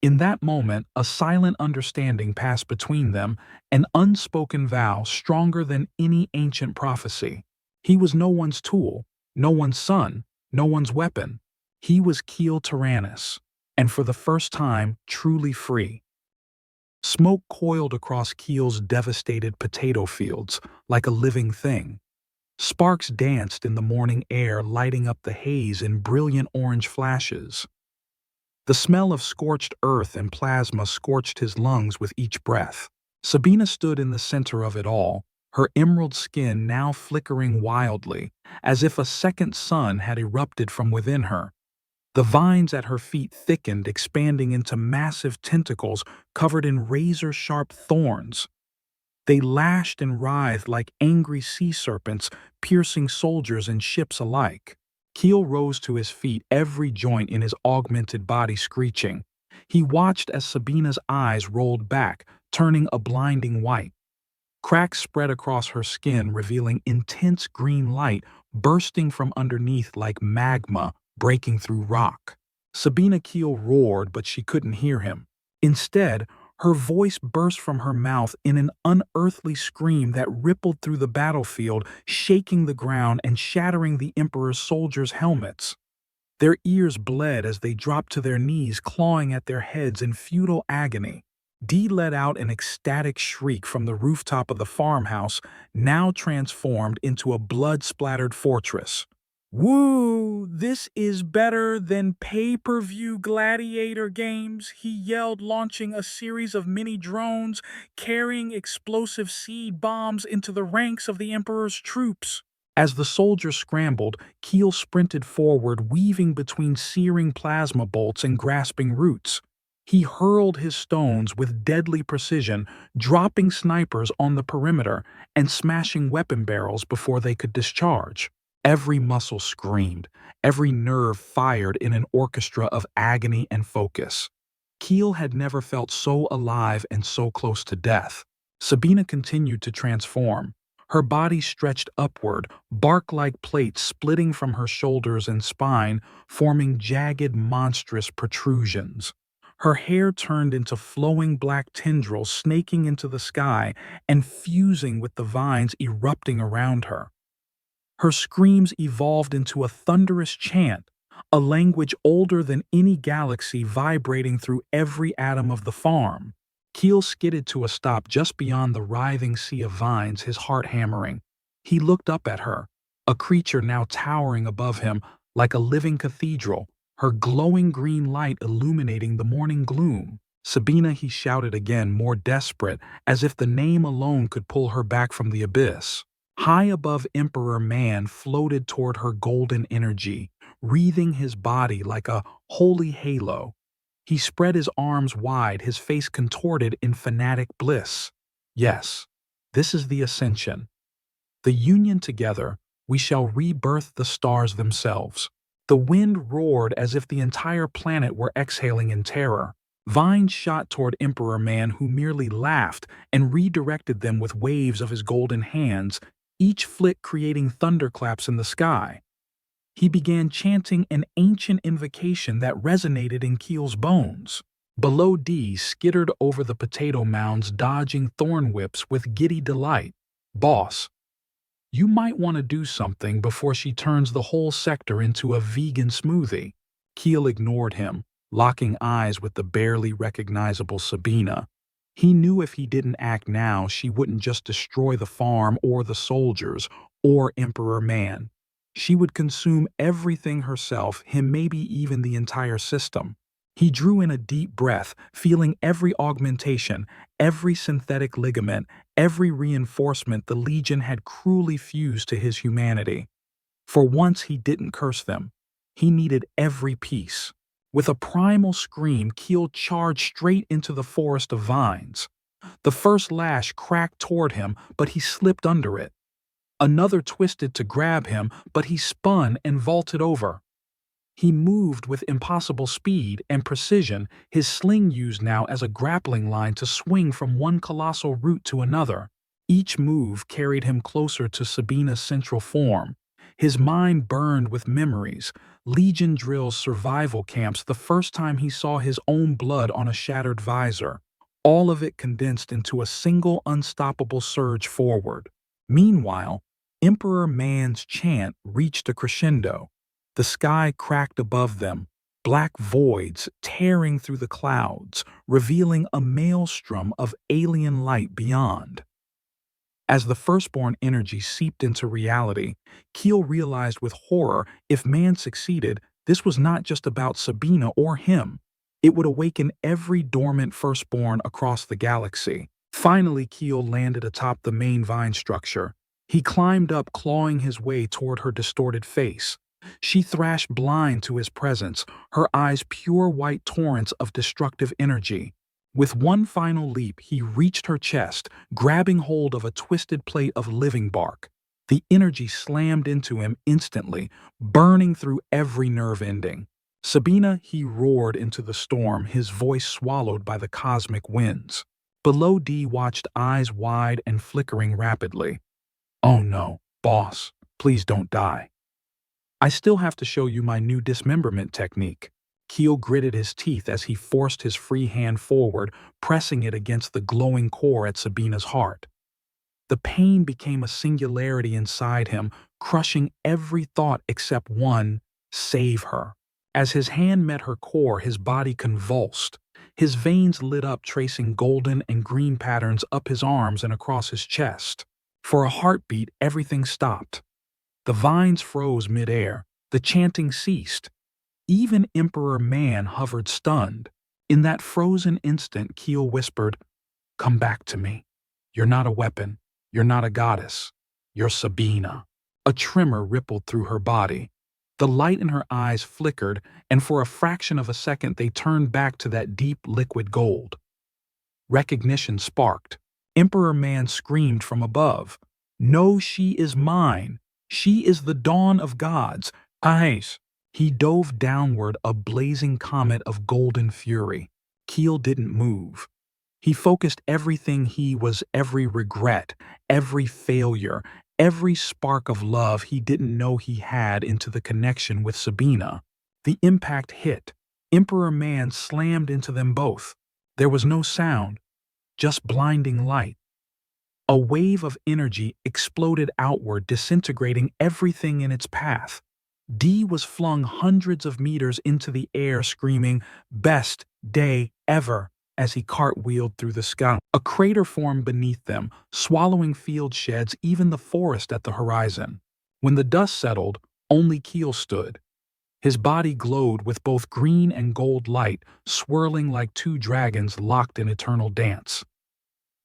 In that moment, a silent understanding passed between them, an unspoken vow stronger than any ancient prophecy. He was no one's tool, no one's son, no one's weapon. He was Keel Tyrannus, and for the first time, truly free. Smoke coiled across Keel's devastated potato fields like a living thing. Sparks danced in the morning air, lighting up the haze in brilliant orange flashes. The smell of scorched earth and plasma scorched his lungs with each breath. Sabina stood in the center of it all, her emerald skin now flickering wildly, as if a second sun had erupted from within her. The vines at her feet thickened, expanding into massive tentacles covered in razor-sharp thorns. They lashed and writhed like angry sea serpents, piercing soldiers and ships alike. Keel rose to his feet, every joint in his augmented body screeching. He watched as Sabina's eyes rolled back, turning a blinding white. Cracks spread across her skin, revealing intense green light bursting from underneath like magma breaking through rock. Sabina Keel roared, but she couldn't hear him. Instead, her voice burst from her mouth in an unearthly scream that rippled through the battlefield, shaking the ground and shattering the Emperor's soldiers' helmets. Their ears bled as they dropped to their knees, clawing at their heads in futile agony. Dee let out an ecstatic shriek from the rooftop of the farmhouse, now transformed into a blood-splattered fortress. "Woo! This is better than pay-per-view gladiator games," he yelled, launching a series of mini drones carrying explosive seed bombs into the ranks of the Emperor's troops. As the soldiers scrambled, Keel sprinted forward, weaving between searing plasma bolts and grasping roots. He hurled his stones with deadly precision, dropping snipers on the perimeter and smashing weapon barrels before they could discharge. Every muscle screamed, every nerve fired in an orchestra of agony and focus. Keel had never felt so alive and so close to death. Sabina continued to transform. Her body stretched upward, bark-like plates splitting from her shoulders and spine, forming jagged, monstrous protrusions. Her hair turned into flowing black tendrils snaking into the sky and fusing with the vines erupting around her. Her screams evolved into a thunderous chant, a language older than any galaxy vibrating through every atom of the farm. Keel skidded to a stop just beyond the writhing sea of vines, his heart hammering. He looked up at her, a creature now towering above him like a living cathedral, her glowing green light illuminating the morning gloom. "Sabina," he shouted again, more desperate, as if the name alone could pull her back from the abyss. High above Emperor Man floated toward her golden energy, wreathing his body like a holy halo. He spread his arms wide, his face contorted in fanatic bliss. "Yes, this is the ascension. The union together, we shall rebirth the stars themselves." The wind roared as if the entire planet were exhaling in terror. Vines shot toward Emperor Man, who merely laughed and redirected them with waves of his golden hands, each flick creating thunderclaps in the sky. He began chanting an ancient invocation that resonated in Keel's bones. Below, D skittered over the potato mounds, dodging thorn whips with giddy delight. "Boss, you might want to do something before she turns the whole sector into a vegan smoothie." Keel ignored him, locking eyes with the barely recognizable Sabina. He knew if he didn't act now, she wouldn't just destroy the farm or the soldiers or Emperor Man. She would consume everything herself, him, maybe even the entire system. He drew in a deep breath, feeling every augmentation, every synthetic ligament, every reinforcement the Legion had cruelly fused to his humanity. For once he didn't curse them. He needed every piece. With a primal scream, Keel charged straight into the forest of vines. The first lash cracked toward him, but he slipped under it. Another twisted to grab him, but he spun and vaulted over. He moved with impossible speed and precision, his sling used now as a grappling line to swing from one colossal root to another. Each move carried him closer to Sabina's central form. His mind burned with memories, Legion drills, survival camps, the first time he saw his own blood on a shattered visor. All of it condensed into a single unstoppable surge forward. Meanwhile, Emperor Man's chant reached a crescendo. The sky cracked above them, black voids tearing through the clouds, revealing a maelstrom of alien light beyond. As the firstborn energy seeped into reality, Keel realized with horror, if Man succeeded, this was not just about Sabina or him. It would awaken every dormant firstborn across the galaxy. Finally, Keel landed atop the main vine structure. He climbed up, clawing his way toward her distorted face. She thrashed blind to his presence, her eyes pure white torrents of destructive energy. With one final leap, he reached her chest, grabbing hold of a twisted plate of living bark. The energy slammed into him instantly, burning through every nerve ending. "Sabina," he roared into the storm, his voice swallowed by the cosmic winds. Below, D watched, eyes wide and flickering rapidly. "Oh no, boss, please don't die. I still have to show you my new dismemberment technique." Keel gritted his teeth as he forced his free hand forward, pressing it against the glowing core at Sabina's heart. The pain became a singularity inside him, crushing every thought except one: save her. As his hand met her core, his body convulsed. His veins lit up, tracing golden and green patterns up his arms and across his chest. For a heartbeat, everything stopped. The vines froze midair. The chanting ceased. Even Emperor Man hovered stunned. In that frozen instant, Keel whispered, "Come back to me. You're not a weapon. You're not a goddess. You're Sabina." A tremor rippled through her body. The light in her eyes flickered, and for a fraction of a second they turned back to that deep liquid gold. Recognition sparked. Emperor Man screamed from above. "No, she is mine. She is the dawn of gods. Eyes." He dove downward, a blazing comet of golden fury. Keel didn't move. He focused everything he was, every regret, every failure, every spark of love he didn't know he had, into the connection with Sabina. The impact hit. Emperor Man slammed into them both. There was no sound, just blinding light. A wave of energy exploded outward, disintegrating everything in its path. D was flung hundreds of meters into the air, screaming, "Best day ever," as he cartwheeled through the sky. A crater formed beneath them, swallowing field sheds, even the forest at the horizon. When the dust settled, only Keel stood. His body glowed with both green and gold light, swirling like two dragons locked in eternal dance.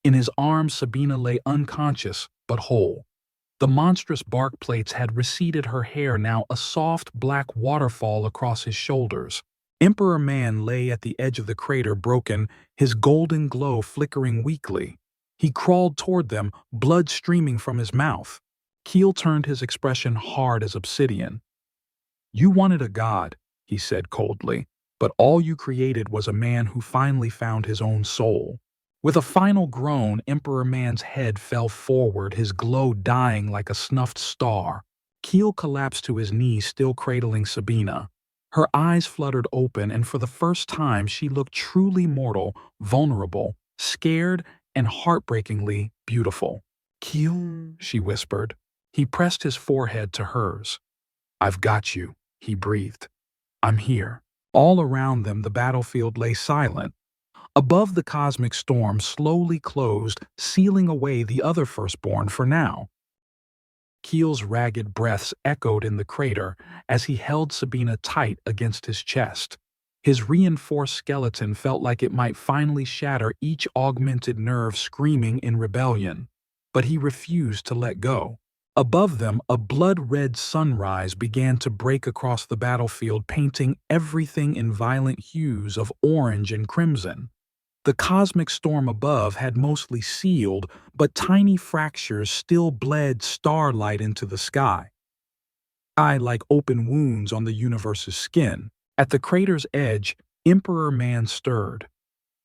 In his arms, Sabina lay unconscious but whole. The monstrous bark plates had receded her hair, now a soft black waterfall across his shoulders. Emperor Man lay at the edge of the crater, broken, his golden glow flickering weakly. He crawled toward them, blood streaming from his mouth. Keel turned, his expression hard as obsidian. "You wanted a god," he said coldly, "but all you created was a man who finally found his own soul." With a final groan, Emperor Man's head fell forward, his glow dying like a snuffed star. Keel collapsed to his knees, still cradling Sabina. Her eyes fluttered open, and for the first time she looked truly mortal, vulnerable, scared, and heartbreakingly beautiful. "Keel," she whispered. He pressed his forehead to hers. "I've got you," he breathed. "I'm here." All around them the battlefield lay silent. Above, the cosmic storm slowly closed, sealing away the other firstborn for now. Keel's ragged breaths echoed in the crater as he held Sabina tight against his chest. His reinforced skeleton felt like it might finally shatter, each augmented nerve screaming in rebellion. But he refused to let go. Above them, a blood-red sunrise began to break across the battlefield, painting everything in violent hues of orange and crimson. The cosmic storm above had mostly sealed, but tiny fractures still bled starlight into the sky. Like open wounds on the universe's skin. At the crater's edge, Emperor Man stirred.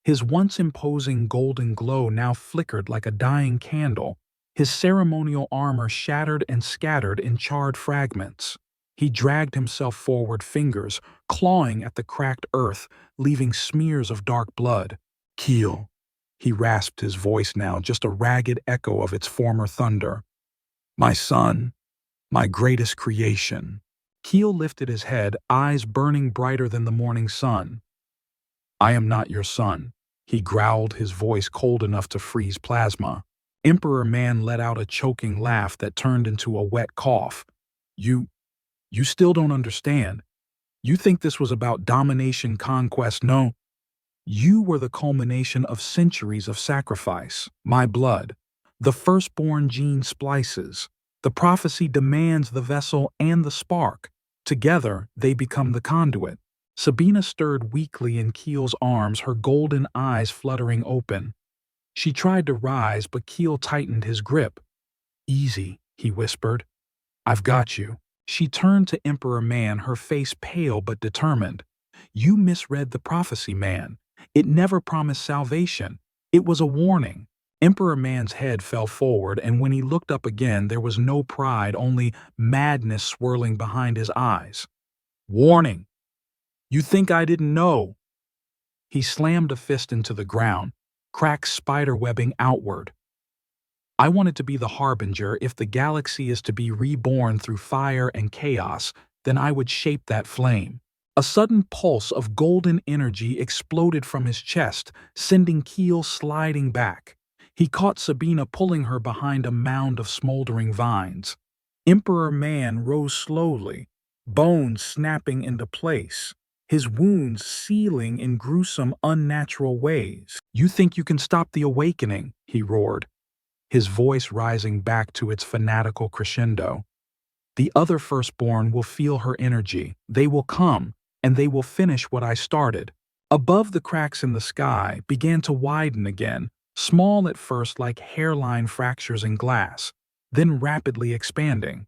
His once imposing golden glow now flickered like a dying candle, his ceremonial armor shattered and scattered in charred fragments. He dragged himself forward, fingers clawing at the cracked earth, leaving smears of dark blood. "Keel," he rasped, his voice now just a ragged echo of its former thunder. "My son, my greatest creation." Keel lifted his head, eyes burning brighter than the morning sun. "I am not your son," he growled, his voice cold enough to freeze plasma. Emperor Man let out a choking laugh that turned into a wet cough. You still don't understand. You think this was about domination, conquest. No. You were the culmination of centuries of sacrifice. My blood. The firstborn gene splices. The prophecy demands the vessel and the spark. Together, they become the conduit. Sabina stirred weakly in Keel's arms, her golden eyes fluttering open. She tried to rise, but Keel tightened his grip. "Easy," he whispered. "I've got you." She turned to Emperor Man, her face pale but determined. "You misread the prophecy, man. It never promised salvation. It was a warning." Emperor Man's head fell forward, and when he looked up again, there was no pride, only madness swirling behind his eyes. "Warning! You think I didn't know?" He slammed a fist into the ground, cracks spiderwebbing outward. "I wanted to be the harbinger. If the galaxy is to be reborn through fire and chaos, then I would shape that flame." A sudden pulse of golden energy exploded from his chest, sending Keel sliding back. He caught Sabina, pulling her behind a mound of smoldering vines. Emperor Man rose slowly, bones snapping into place, his wounds sealing in gruesome, unnatural ways. "You think you can stop the awakening?" he roared, his voice rising back to its fanatical crescendo. The other firstborn will feel her energy. They will come, and they will finish what I started. Above, the cracks in the sky began to widen again, small at first like hairline fractures in glass, then rapidly expanding.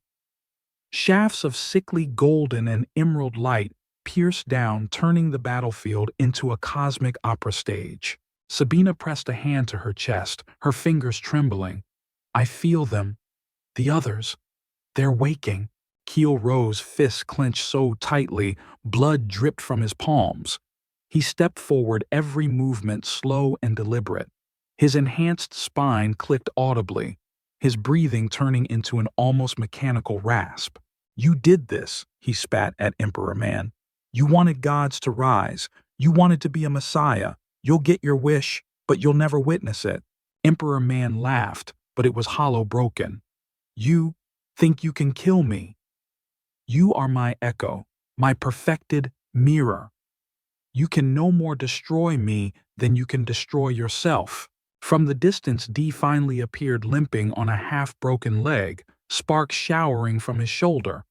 Shafts of sickly golden and emerald light pierced down, turning the battlefield into a cosmic opera stage. Sabina pressed a hand to her chest, her fingers trembling. I feel them. The others. They're waking. Keel rose, fists clenched so tightly, blood dripped from his palms. He stepped forward, every movement slow and deliberate. His enhanced spine clicked audibly, his breathing turning into an almost mechanical rasp. You did this, he spat at Emperor Man. You wanted gods to rise. You wanted to be a messiah. You'll get your wish, but you'll never witness it. Emperor Man laughed, but it was hollow broken. You think you can kill me? You are my echo, my perfected mirror. You can no more destroy me than you can destroy yourself. From the distance, D finally appeared, limping on a half-broken leg, sparks showering from his shoulder.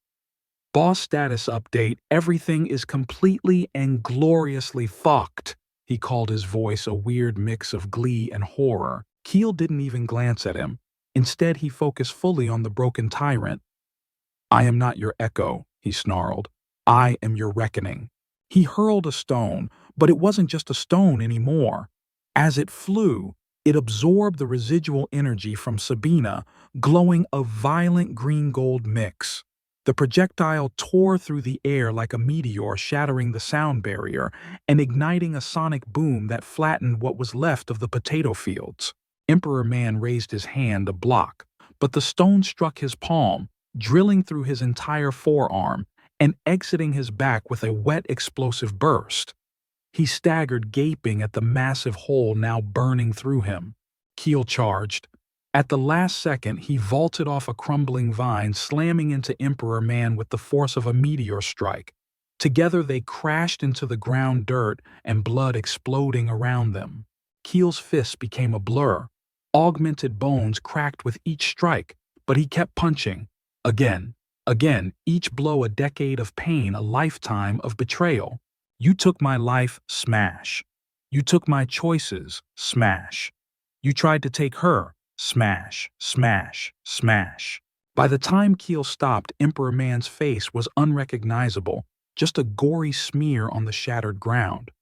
Boss status update, everything is completely and gloriously fucked. He called, his voice a weird mix of glee and horror. Keel didn't even glance at him. Instead, he focused fully on the broken tyrant. I am not your echo, he snarled. I am your reckoning. He hurled a stone, but it wasn't just a stone anymore. As it flew, it absorbed the residual energy from Sabina, glowing a violent green-gold mix. The projectile tore through the air like a meteor, shattering the sound barrier and igniting a sonic boom that flattened what was left of the potato fields. Emperor Man raised his hand to block, but the stone struck his palm, drilling through his entire forearm and exiting his back with a wet, explosive burst. He staggered, gaping at the massive hole now burning through him. Keel charged. At the last second, he vaulted off a crumbling vine, slamming into Emperor Man with the force of a meteor strike. Together they crashed into the ground, dirt and blood exploding around them. Keel's fists became a blur. Augmented bones cracked with each strike, but he kept punching. Again, each blow a decade of pain, a lifetime of betrayal. You took my life, smash. You took my choices, smash. You tried to take her, smash, smash, smash. By the time Keel stopped, Emperor Man's face was unrecognizable, just a gory smear on the shattered ground.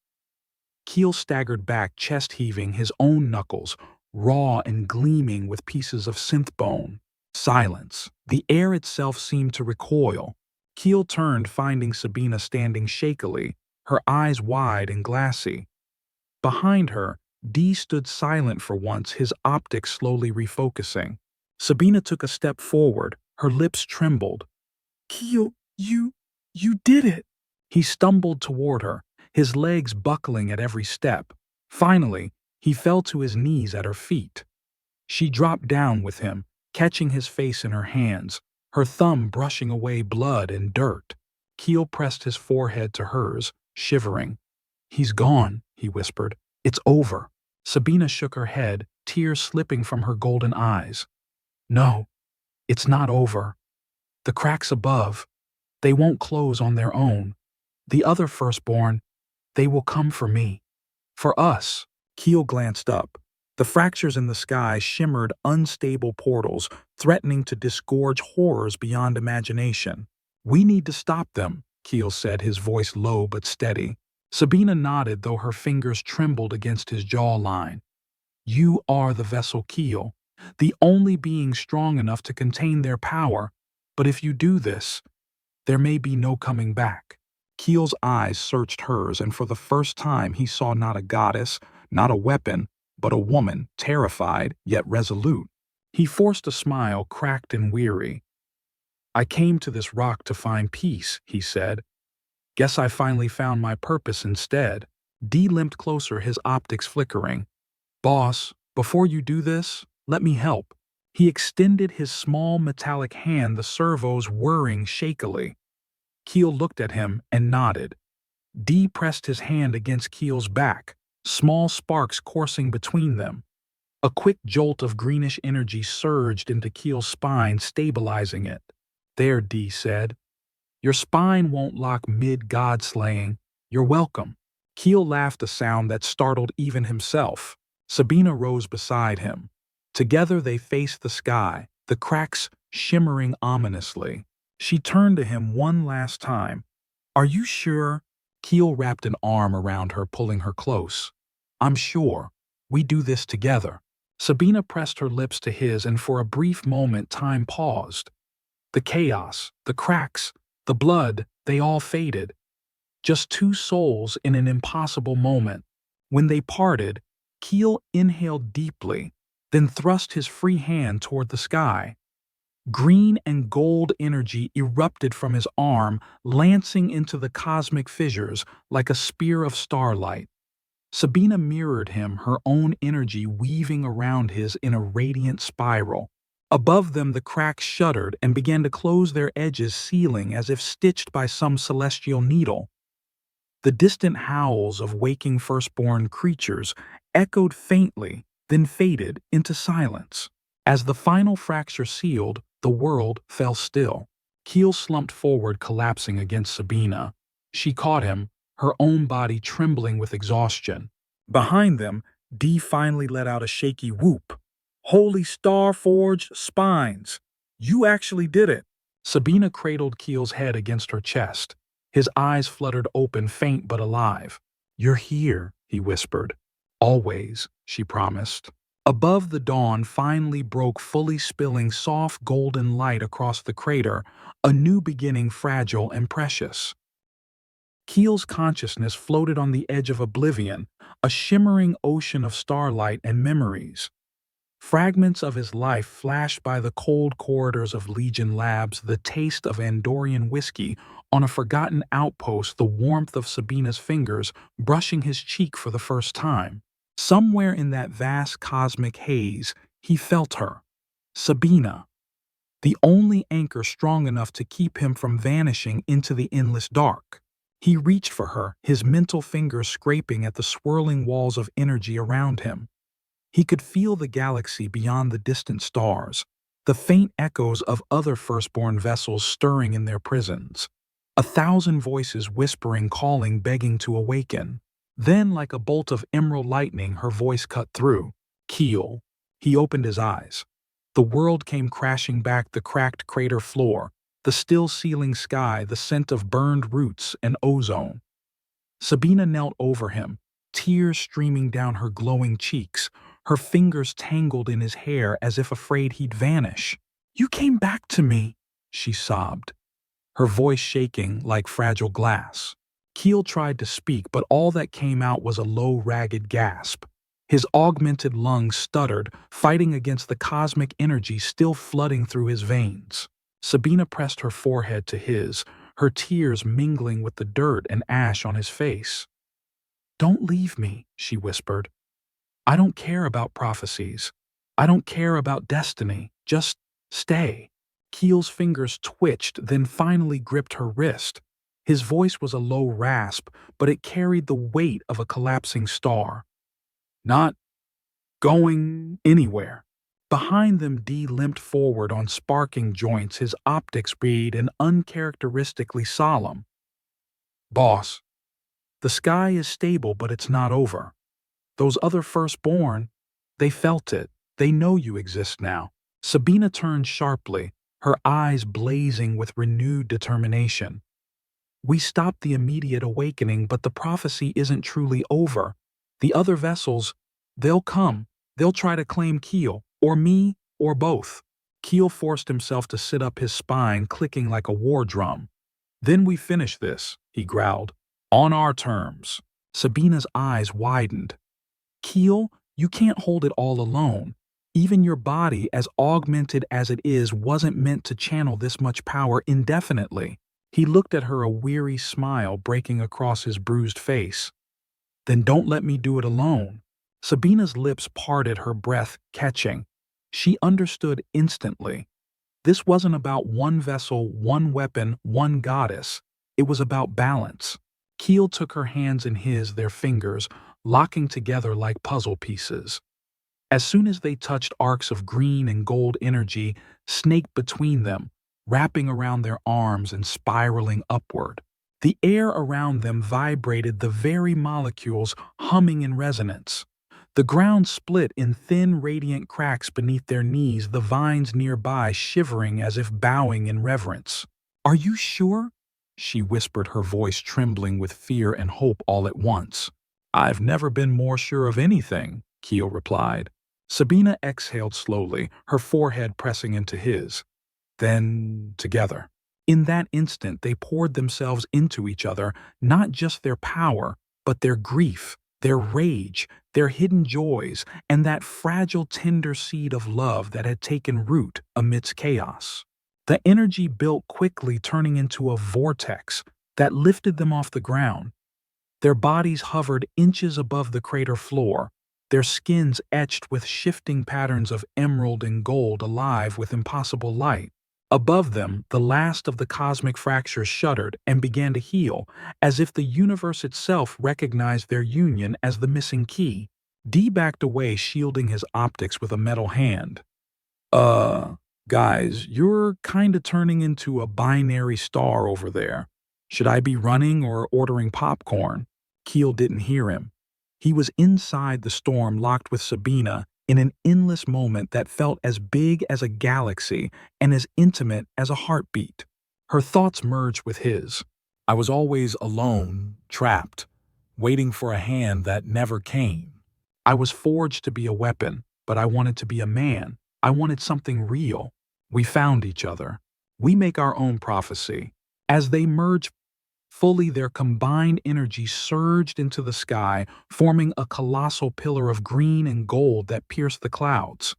Keel staggered back, chest heaving, his own knuckles, raw and gleaming with pieces of synth bone. Silence. The air itself seemed to recoil. Keel turned, finding Sabina standing shakily, her eyes wide and glassy. Behind her, D stood silent for once, his optics slowly refocusing. Sabina took a step forward, her lips trembled. Keel, you did it. He stumbled toward her, his legs buckling at every step. Finally, he fell to his knees at her feet. She dropped down with him, catching his face in her hands, her thumb brushing away blood and dirt. Keel pressed his forehead to hers, shivering. He's gone, he whispered. It's over. Sabina shook her head, tears slipping from her golden eyes. No, it's not over. The cracks above, they won't close on their own. The other firstborn, they will come for me. For us. Keel glanced up. The fractures in the sky shimmered, unstable portals, threatening to disgorge horrors beyond imagination. We need to stop them, Keel said, his voice low but steady. Sabina nodded, though her fingers trembled against his jawline. You are the vessel, Keel, the only being strong enough to contain their power. But if you do this, there may be no coming back. Keel's eyes searched hers, and for the first time he saw not a goddess, not a weapon, but a woman, terrified yet resolute. He forced a smile, cracked and weary. I came to this rock to find peace, he said. Guess I finally found my purpose instead. D limped closer, his optics flickering. Boss, before you do this, let me help. He extended his small metallic hand, the servos whirring shakily. Keel looked at him and nodded. D pressed his hand against Keel's back, small sparks coursing between them. A quick jolt of greenish energy surged into Keel's spine, stabilizing it. There, Dee said. Your spine won't lock mid-god slaying. You're welcome. Keel laughed a sound that startled even himself. Sabina rose beside him. Together they faced the sky, the cracks shimmering ominously. She turned to him one last time. Are you sure? Keel wrapped an arm around her, pulling her close. I'm sure. We do this together. Sabina pressed her lips to his, and for a brief moment time paused. The chaos, the cracks, the blood, they all faded. Just two souls in an impossible moment. When they parted, Keel inhaled deeply, then thrust his free hand toward the sky. Green and gold energy erupted from his arm, lancing into the cosmic fissures like a spear of starlight. Sabina mirrored him, her own energy weaving around his in a radiant spiral. Above them the cracks shuddered and began to close their edges, sealing as if stitched by some celestial needle. The distant howls of waking firstborn creatures echoed faintly, then faded into silence. As the final fracture sealed, the world fell still. Keel slumped forward, collapsing against Sabina. She caught him, her own body trembling with exhaustion. Behind them, Dee finally let out a shaky whoop. Holy star-forged spines! You actually did it! Sabina cradled Keel's head against her chest. His eyes fluttered open, faint but alive. You're here, he whispered. Always, she promised. Above, the dawn finally broke, fully spilling soft golden light across the crater, a new beginning, fragile and precious. Keel's consciousness floated on the edge of oblivion, a shimmering ocean of starlight and memories. Fragments of his life flashed by the cold corridors of Legion Labs, the taste of Andorian whiskey on a forgotten outpost, the warmth of Sabina's fingers brushing his cheek for the first time. Somewhere in that vast cosmic haze, he felt her. Sabina. The only anchor strong enough to keep him from vanishing into the endless dark. He reached for her, his mental fingers scraping at the swirling walls of energy around him. He could feel the galaxy beyond the distant stars, the faint echoes of other firstborn vessels stirring in their prisons. 1,000 voices whispering, calling, begging to awaken. Then, like a bolt of emerald lightning, her voice cut through. Keel. He opened his eyes. The world came crashing back, the cracked crater floor, the still ceiling sky, the scent of burned roots and ozone. Sabina knelt over him, tears streaming down her glowing cheeks, her fingers tangled in his hair as if afraid he'd vanish. You came back to me, she sobbed, her voice shaking like fragile glass. Keel tried to speak, but all that came out was a low, ragged gasp. His augmented lungs stuttered, fighting against the cosmic energy still flooding through his veins. Sabina pressed her forehead to his, her tears mingling with the dirt and ash on his face. Don't leave me, she whispered. I don't care about prophecies. I don't care about destiny. Just stay. Keel's fingers twitched, then finally gripped her wrist. His voice was a low rasp, but it carried the weight of a collapsing star. Not going anywhere. Behind them, Dee limped forward on sparking joints, his optics read and uncharacteristically solemn. Boss, the sky is stable, but it's not over. Those other firstborn, they felt it. They know you exist now. Sabina turned sharply, her eyes blazing with renewed determination. We stopped the immediate awakening, but the prophecy isn't truly over. The other vessels, they'll come. They'll try to claim Keel, or me, or both. Keel forced himself to sit up, his spine clicking like a war drum. Then we finish this, he growled. On our terms. Sabina's eyes widened. Keel, you can't hold it all alone. Even your body, as augmented as it is, wasn't meant to channel this much power indefinitely. He looked at her, a weary smile breaking across his bruised face. Then don't let me do it alone. Sabina's lips parted, her breath catching. She understood instantly. This wasn't about one vessel, one weapon, one goddess. It was about balance. Keel took her hands in his, their fingers locking together like puzzle pieces. As soon as they touched, arcs of green and gold energy snaked between them, wrapping around their arms and spiraling upward. The air around them vibrated, the very molecules humming in resonance. The ground split in thin, radiant cracks beneath their knees, the vines nearby shivering as if bowing in reverence. "Are you sure?" she whispered, her voice trembling with fear and hope all at once. "I've never been more sure of anything," Keel replied. Sabina exhaled slowly, her forehead pressing into his. Then, together. In that instant, they poured themselves into each other, not just their power, but their grief, their rage, their hidden joys, and that fragile, tender seed of love that had taken root amidst chaos. The energy built quickly, turning into a vortex that lifted them off the ground. Their bodies hovered inches above the crater floor, their skins etched with shifting patterns of emerald and gold, alive with impossible light. Above them, the last of the cosmic fractures shuddered and began to heal, as if the universe itself recognized their union as the missing key. Dee backed away, shielding his optics with a metal hand. Guys, you're kinda turning into a binary star over there. Should I be running or ordering popcorn?" Keel didn't hear him. He was inside the storm, locked with Sabina, in an endless moment that felt as big as a galaxy and as intimate as a heartbeat. Her thoughts merged with his. "I was always alone, trapped, waiting for a hand that never came. I was forged to be a weapon, but I wanted to be a man. I wanted something real. We found each other. We make our own prophecy." As they merged fully, their combined energy surged into the sky, forming a colossal pillar of green and gold that pierced the clouds.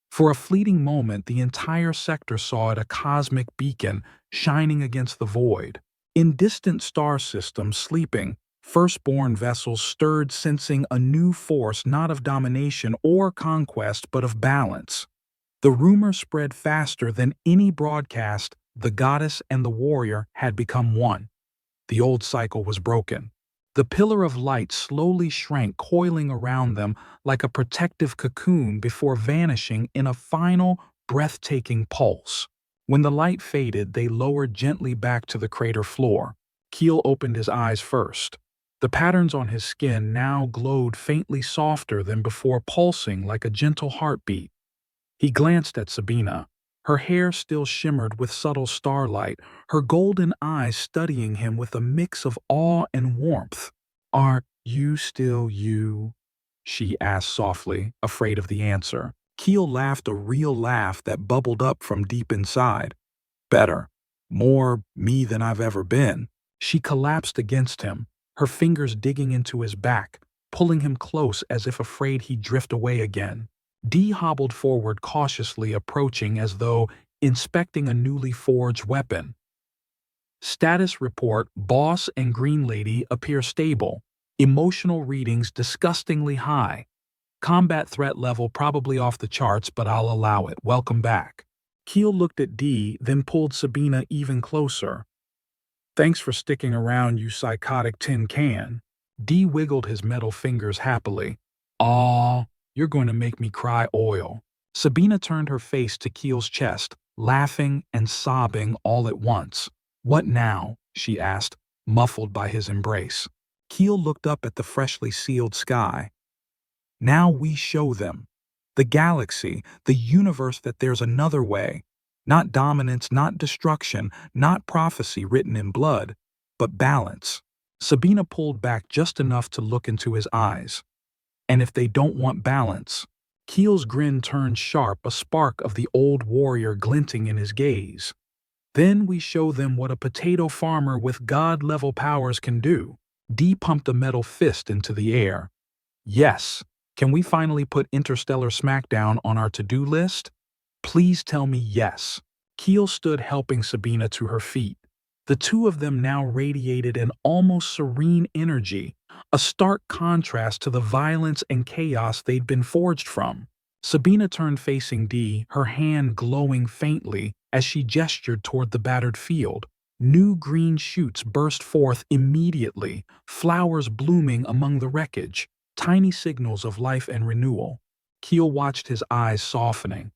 For a fleeting moment, the entire sector saw it, a cosmic beacon shining against the void. In distant star systems, sleeping, firstborn vessels stirred, sensing a new force, not of domination or conquest, but of balance. The rumor spread faster than any broadcast. The goddess and the warrior had become one. The old cycle was broken. The pillar of light slowly shrank, coiling around them like a protective cocoon before vanishing in a final, breathtaking pulse. When the light faded, they lowered gently back to the crater floor. Keel opened his eyes first. The patterns on his skin now glowed faintly, softer than before, pulsing like a gentle heartbeat. He glanced at Sabina. Her hair still shimmered with subtle starlight, her golden eyes studying him with a mix of awe and warmth. "Are you still you?" she asked softly, afraid of the answer. Keel laughed, a real laugh that bubbled up from deep inside. "Better. More me than I've ever been." She collapsed against him, her fingers digging into his back, pulling him close as if afraid he'd drift away again. Dee hobbled forward cautiously, approaching as though inspecting a newly forged weapon. "Status report, boss and green lady appear stable. Emotional readings disgustingly high. Combat threat level probably off the charts, but I'll allow it. Welcome back." Keel looked at Dee, then pulled Sabina even closer. "Thanks for sticking around, you psychotic tin can." Dee wiggled his metal fingers happily. "Aw, you're going to make me cry oil." Sabina turned her face to Keel's chest, laughing and sobbing all at once. "What now?" she asked, muffled by his embrace. Keel looked up at the freshly sealed sky. "Now we show them. The galaxy, the universe, that there's another way. Not dominance, not destruction, not prophecy written in blood, but balance." Sabina pulled back just enough to look into his eyes. "And if they don't want balance?" Keel's grin turned sharp, a spark of the old warrior glinting in his gaze. "Then we show them what a potato farmer with god-level powers can do." Dee pumped a metal fist into the air. "Yes. Can we finally put Interstellar Smackdown on our to-do list? Please tell me yes." Keel stood, helping Sabina to her feet. The two of them now radiated an almost serene energy, a stark contrast to the violence and chaos they'd been forged from. Sabina turned, facing Dee, her hand glowing faintly as she gestured toward the battered field. New green shoots burst forth immediately, flowers blooming among the wreckage, tiny signals of life and renewal. Keel watched, his eyes softening.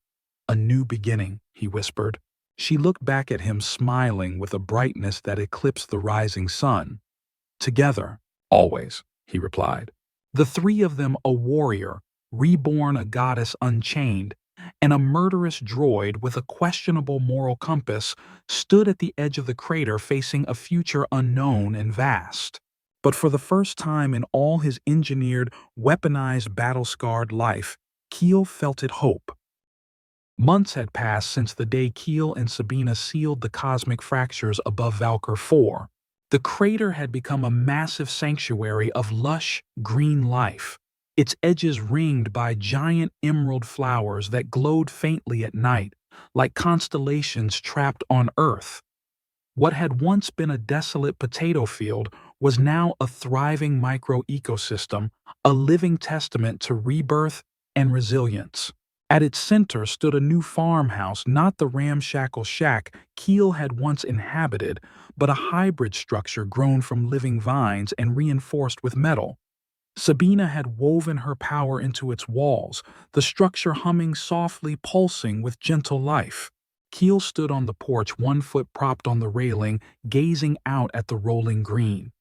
"A new beginning," he whispered. She looked back at him smiling with a brightness that eclipsed the rising sun. Together, always, he replied. The three of them a warrior, reborn a goddess unchained, and a murderous droid with a questionable moral compass stood at the edge of the crater facing a future unknown and vast. But for the first time in all his engineered, weaponized, battle-scarred life, Keel felt it hope. Months had passed since the day Keel and Sabina sealed the cosmic fractures above Valkyr 4. The crater had become a massive sanctuary of lush, green life, its edges ringed by giant emerald flowers that glowed faintly at night, like constellations trapped on Earth. What had once been a desolate potato field was now a thriving micro-ecosystem, a living testament to rebirth and resilience. At its center stood a new farmhouse, not the ramshackle shack Keel had once inhabited, but a hybrid structure grown from living vines and reinforced with metal. Sabina had woven her power into its walls, the structure humming softly, pulsing with gentle life. Keel stood on the porch, one foot propped on the railing, gazing out at the rolling green.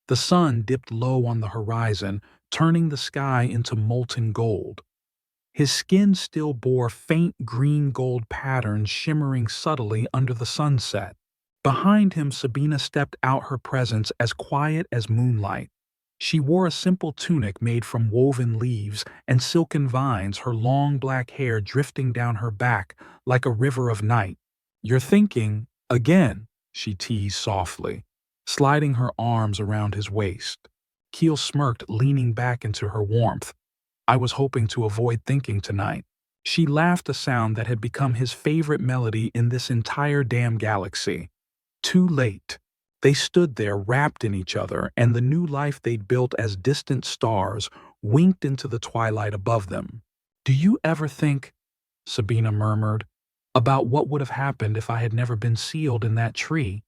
The sun dipped low on the horizon, turning the sky into molten gold. His skin still bore faint green-gold patterns shimmering subtly under the sunset. Behind him, Sabina stepped out, her presence as quiet as moonlight. She wore a simple tunic made from woven leaves and silken vines, her long black hair drifting down her back like a river of night. "You're thinking, again," she teased softly, sliding her arms around his waist. Keel smirked, leaning back into her warmth. "I was hoping to avoid thinking tonight." She laughed, a sound that had become his favorite melody in this entire damn galaxy. Too late. They stood there wrapped in each other, and the new life they'd built as distant stars winked into the twilight above them. "Do you ever think," Sabina murmured, "about what would have happened if I had never been sealed in that tree?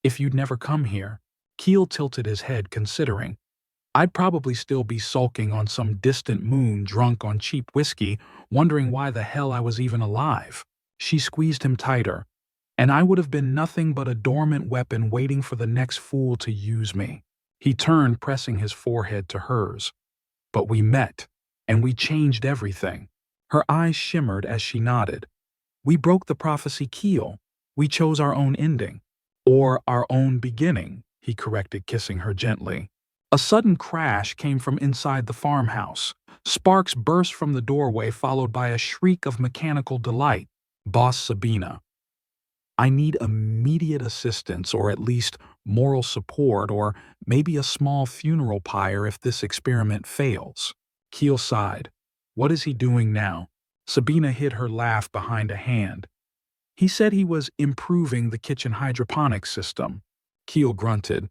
If you'd never come here?" Keel tilted his head, considering. "I'd probably still be sulking on some distant moon, drunk on cheap whiskey, wondering why the hell I was even alive." She squeezed him tighter. "And I would have been nothing but a dormant weapon waiting for the next fool to use me." He turned, pressing his forehead to hers. "But we met, and we changed everything." Her eyes shimmered as she nodded. "We broke the prophecy, Keel. We chose our own ending. Or our own beginning," he corrected, kissing her gently. A sudden crash came from inside the farmhouse. Sparks burst from the doorway, followed by a shriek of mechanical delight. "Boss Sabina, I need immediate assistance, or at least moral support, or maybe a small funeral pyre if this experiment fails." Keel sighed. "What is he doing now?" Sabina hid her laugh behind a hand. "He said he was improving the kitchen hydroponics system." Keel grunted.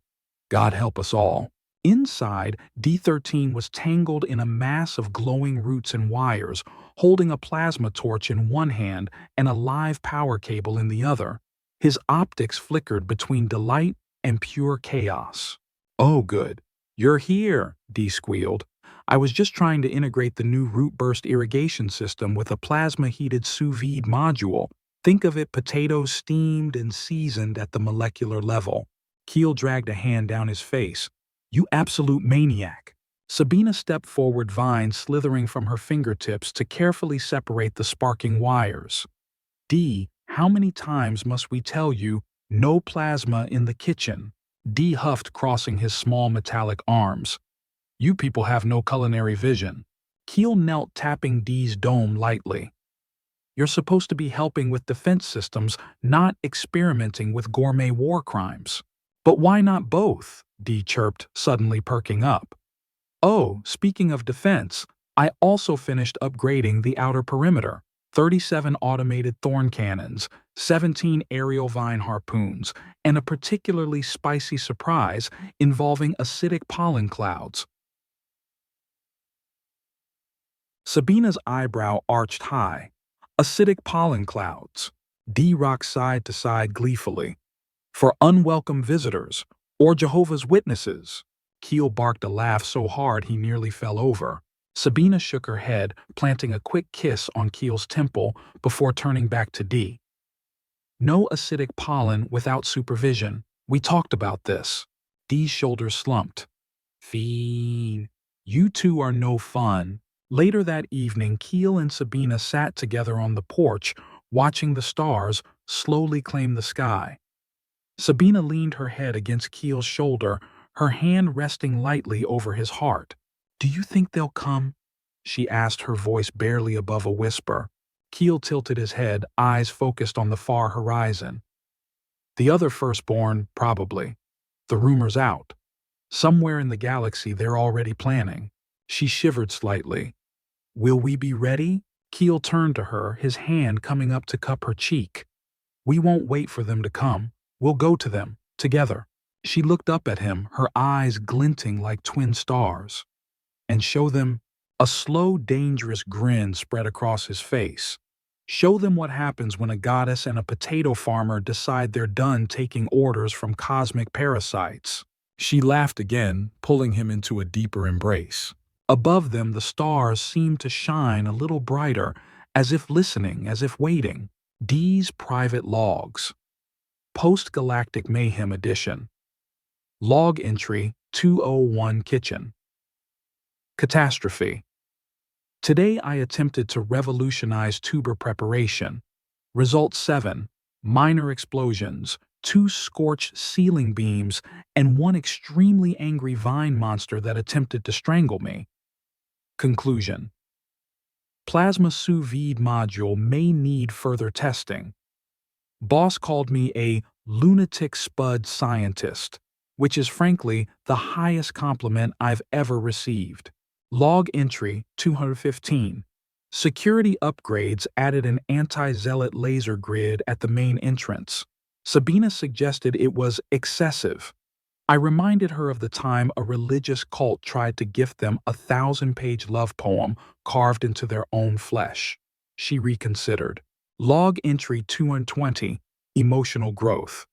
"God help us all." Inside, D13 was tangled in a mass of glowing roots and wires, holding a plasma torch in one hand and a live power cable in the other. His optics flickered between delight and pure chaos. "Oh, good. You're here," D squealed. "I was just trying to integrate the new root burst irrigation system with a plasma-heated sous vide module. Think of it potatoes steamed and seasoned at the molecular level." Keel dragged a hand down his face. "You absolute maniac." Sabina stepped forward, vines slithering from her fingertips to carefully separate the sparking wires. "D, how many times must we tell you, no plasma in the kitchen?" D huffed, crossing his small metallic arms. "You people have no culinary vision." Keel knelt, tapping D's dome lightly. "You're supposed to be helping with defense systems, not experimenting with gourmet war crimes." "But why not both?" D chirped, suddenly perking up. "Oh, speaking of defense, I also finished upgrading the outer perimeter. 37 automated thorn cannons, 17 aerial vine harpoons, and a particularly spicy surprise involving acidic pollen clouds." Sabina's eyebrow arched high. "Acidic pollen clouds." D rocked side to side gleefully. "For unwelcome visitors, or Jehovah's Witnesses." Keel barked a laugh so hard he nearly fell over. Sabina shook her head, planting a quick kiss on Keel's temple before turning back to D. No acidic pollen without supervision. We talked about this. Dee's shoulders slumped. Fiend. You two are no fun. Later that evening, Keel and Sabina sat together on the porch, watching the stars slowly claim the sky. Sabina leaned her head against Keel's shoulder, her hand resting lightly over his heart. "Do you think they'll come?" she asked, her voice barely above a whisper. Keel tilted his head, eyes focused on the far horizon. "The other firstborn, probably. The rumor's out. Somewhere in the galaxy they're already planning." She shivered slightly. "Will we be ready?" Keel turned to her, his hand coming up to cup her cheek. "We won't wait for them to come. We'll go to them, together." She looked up at him, her eyes glinting like twin stars. "And show them—" A slow, dangerous grin spread across his face. "Show them what happens when a goddess and a potato farmer decide they're done taking orders from cosmic parasites." She laughed again, pulling him into a deeper embrace. Above them, the stars seemed to shine a little brighter, as if listening, as if waiting. Dee's private logs. Post-Galactic Mayhem Edition. Log entry 201 Kitchen. Catastrophe. Today I attempted to revolutionize tuber preparation. Result 7. Minor explosions, 2 scorched ceiling beams, and 1 extremely angry vine monster that attempted to strangle me. Conclusion. Plasma sous vide module may need further testing. Boss called me a lunatic spud scientist, which is frankly the highest compliment I've ever received. Log entry 215. Security upgrades added an anti-zealot laser grid at the main entrance. Sabina suggested it was excessive. I reminded her of the time a religious cult tried to gift them a 1,000-page love poem carved into their own flesh. She reconsidered. Log entry 220. Emotional growth.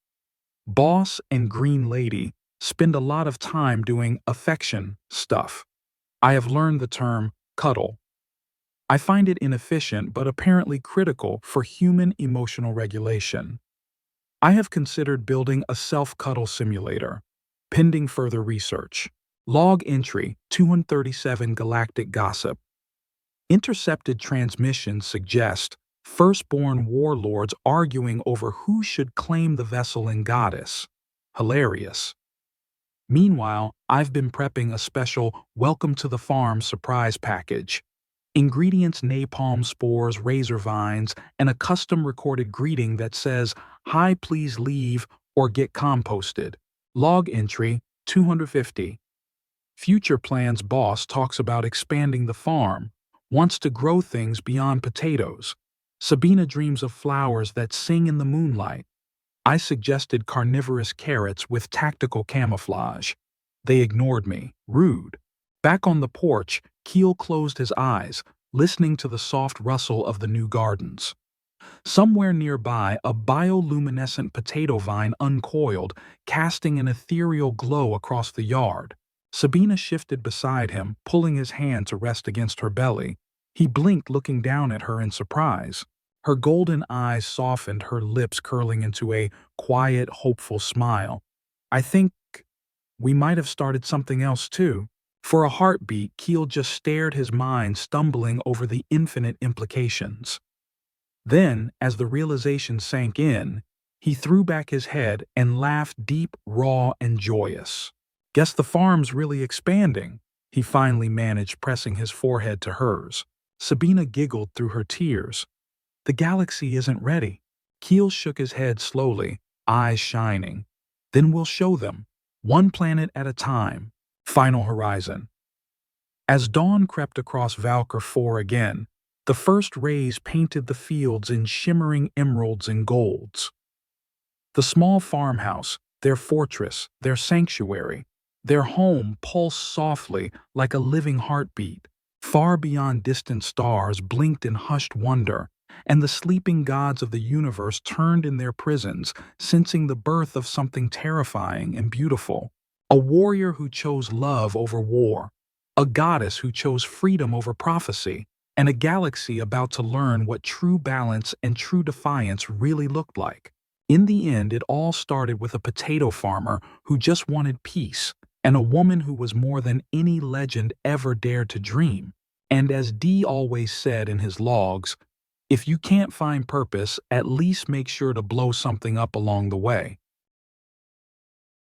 Boss and Green Lady spend a lot of time doing affection stuff. I have learned the term cuddle. I find it inefficient but apparently critical for human emotional regulation. I have considered building a self-cuddle simulator, pending further research. Log entry 237 Galactic Gossip. Intercepted transmissions suggest firstborn warlords arguing over who should claim the vessel and goddess. Hilarious. Meanwhile, I've been prepping a special Welcome to the Farm surprise package. Ingredients: napalm spores, razor vines, and a custom recorded greeting that says, "Hi, please leave," or "Get composted." Log entry 250. Future plans boss talks about expanding the farm, wants to grow things beyond potatoes. Sabina dreams of flowers that sing in the moonlight. I suggested carnivorous carrots with tactical camouflage. They ignored me. Rude. Back on the porch, Keel closed his eyes, listening to the soft rustle of the new gardens. Somewhere nearby, a bioluminescent potato vine uncoiled, casting an ethereal glow across the yard. Sabina shifted beside him, pulling his hand to rest against her belly. He blinked, looking down at her in surprise. Her golden eyes softened, her lips curling into a quiet, hopeful smile. "I think we might have started something else too." For a heartbeat, Keel just stared, his mind stumbling over the infinite implications. Then, as the realization sank in, he threw back his head and laughed, deep, raw, and joyous. "Guess the farm's really expanding," he finally managed, pressing his forehead to hers. Sabina giggled through her tears. "The galaxy isn't ready." Keel shook his head slowly, eyes shining. "Then we'll show them, one planet at a time." Final horizon. As dawn crept across Valkyr 4 again, the first rays painted the fields in shimmering emeralds and golds. The small farmhouse, their fortress, their sanctuary, their home pulsed softly like a living heartbeat. Far beyond distant stars blinked in hushed wonder, and the sleeping gods of the universe turned in their prisons, sensing the birth of something terrifying and beautiful. A warrior who chose love over war, a goddess who chose freedom over prophecy, and a galaxy about to learn what true balance and true defiance really looked like. In the end, it all started with a potato farmer who just wanted peace, and a woman who was more than any legend ever dared to dream. And as Dee always said in his logs, if you can't find purpose, at least make sure to blow something up along the way.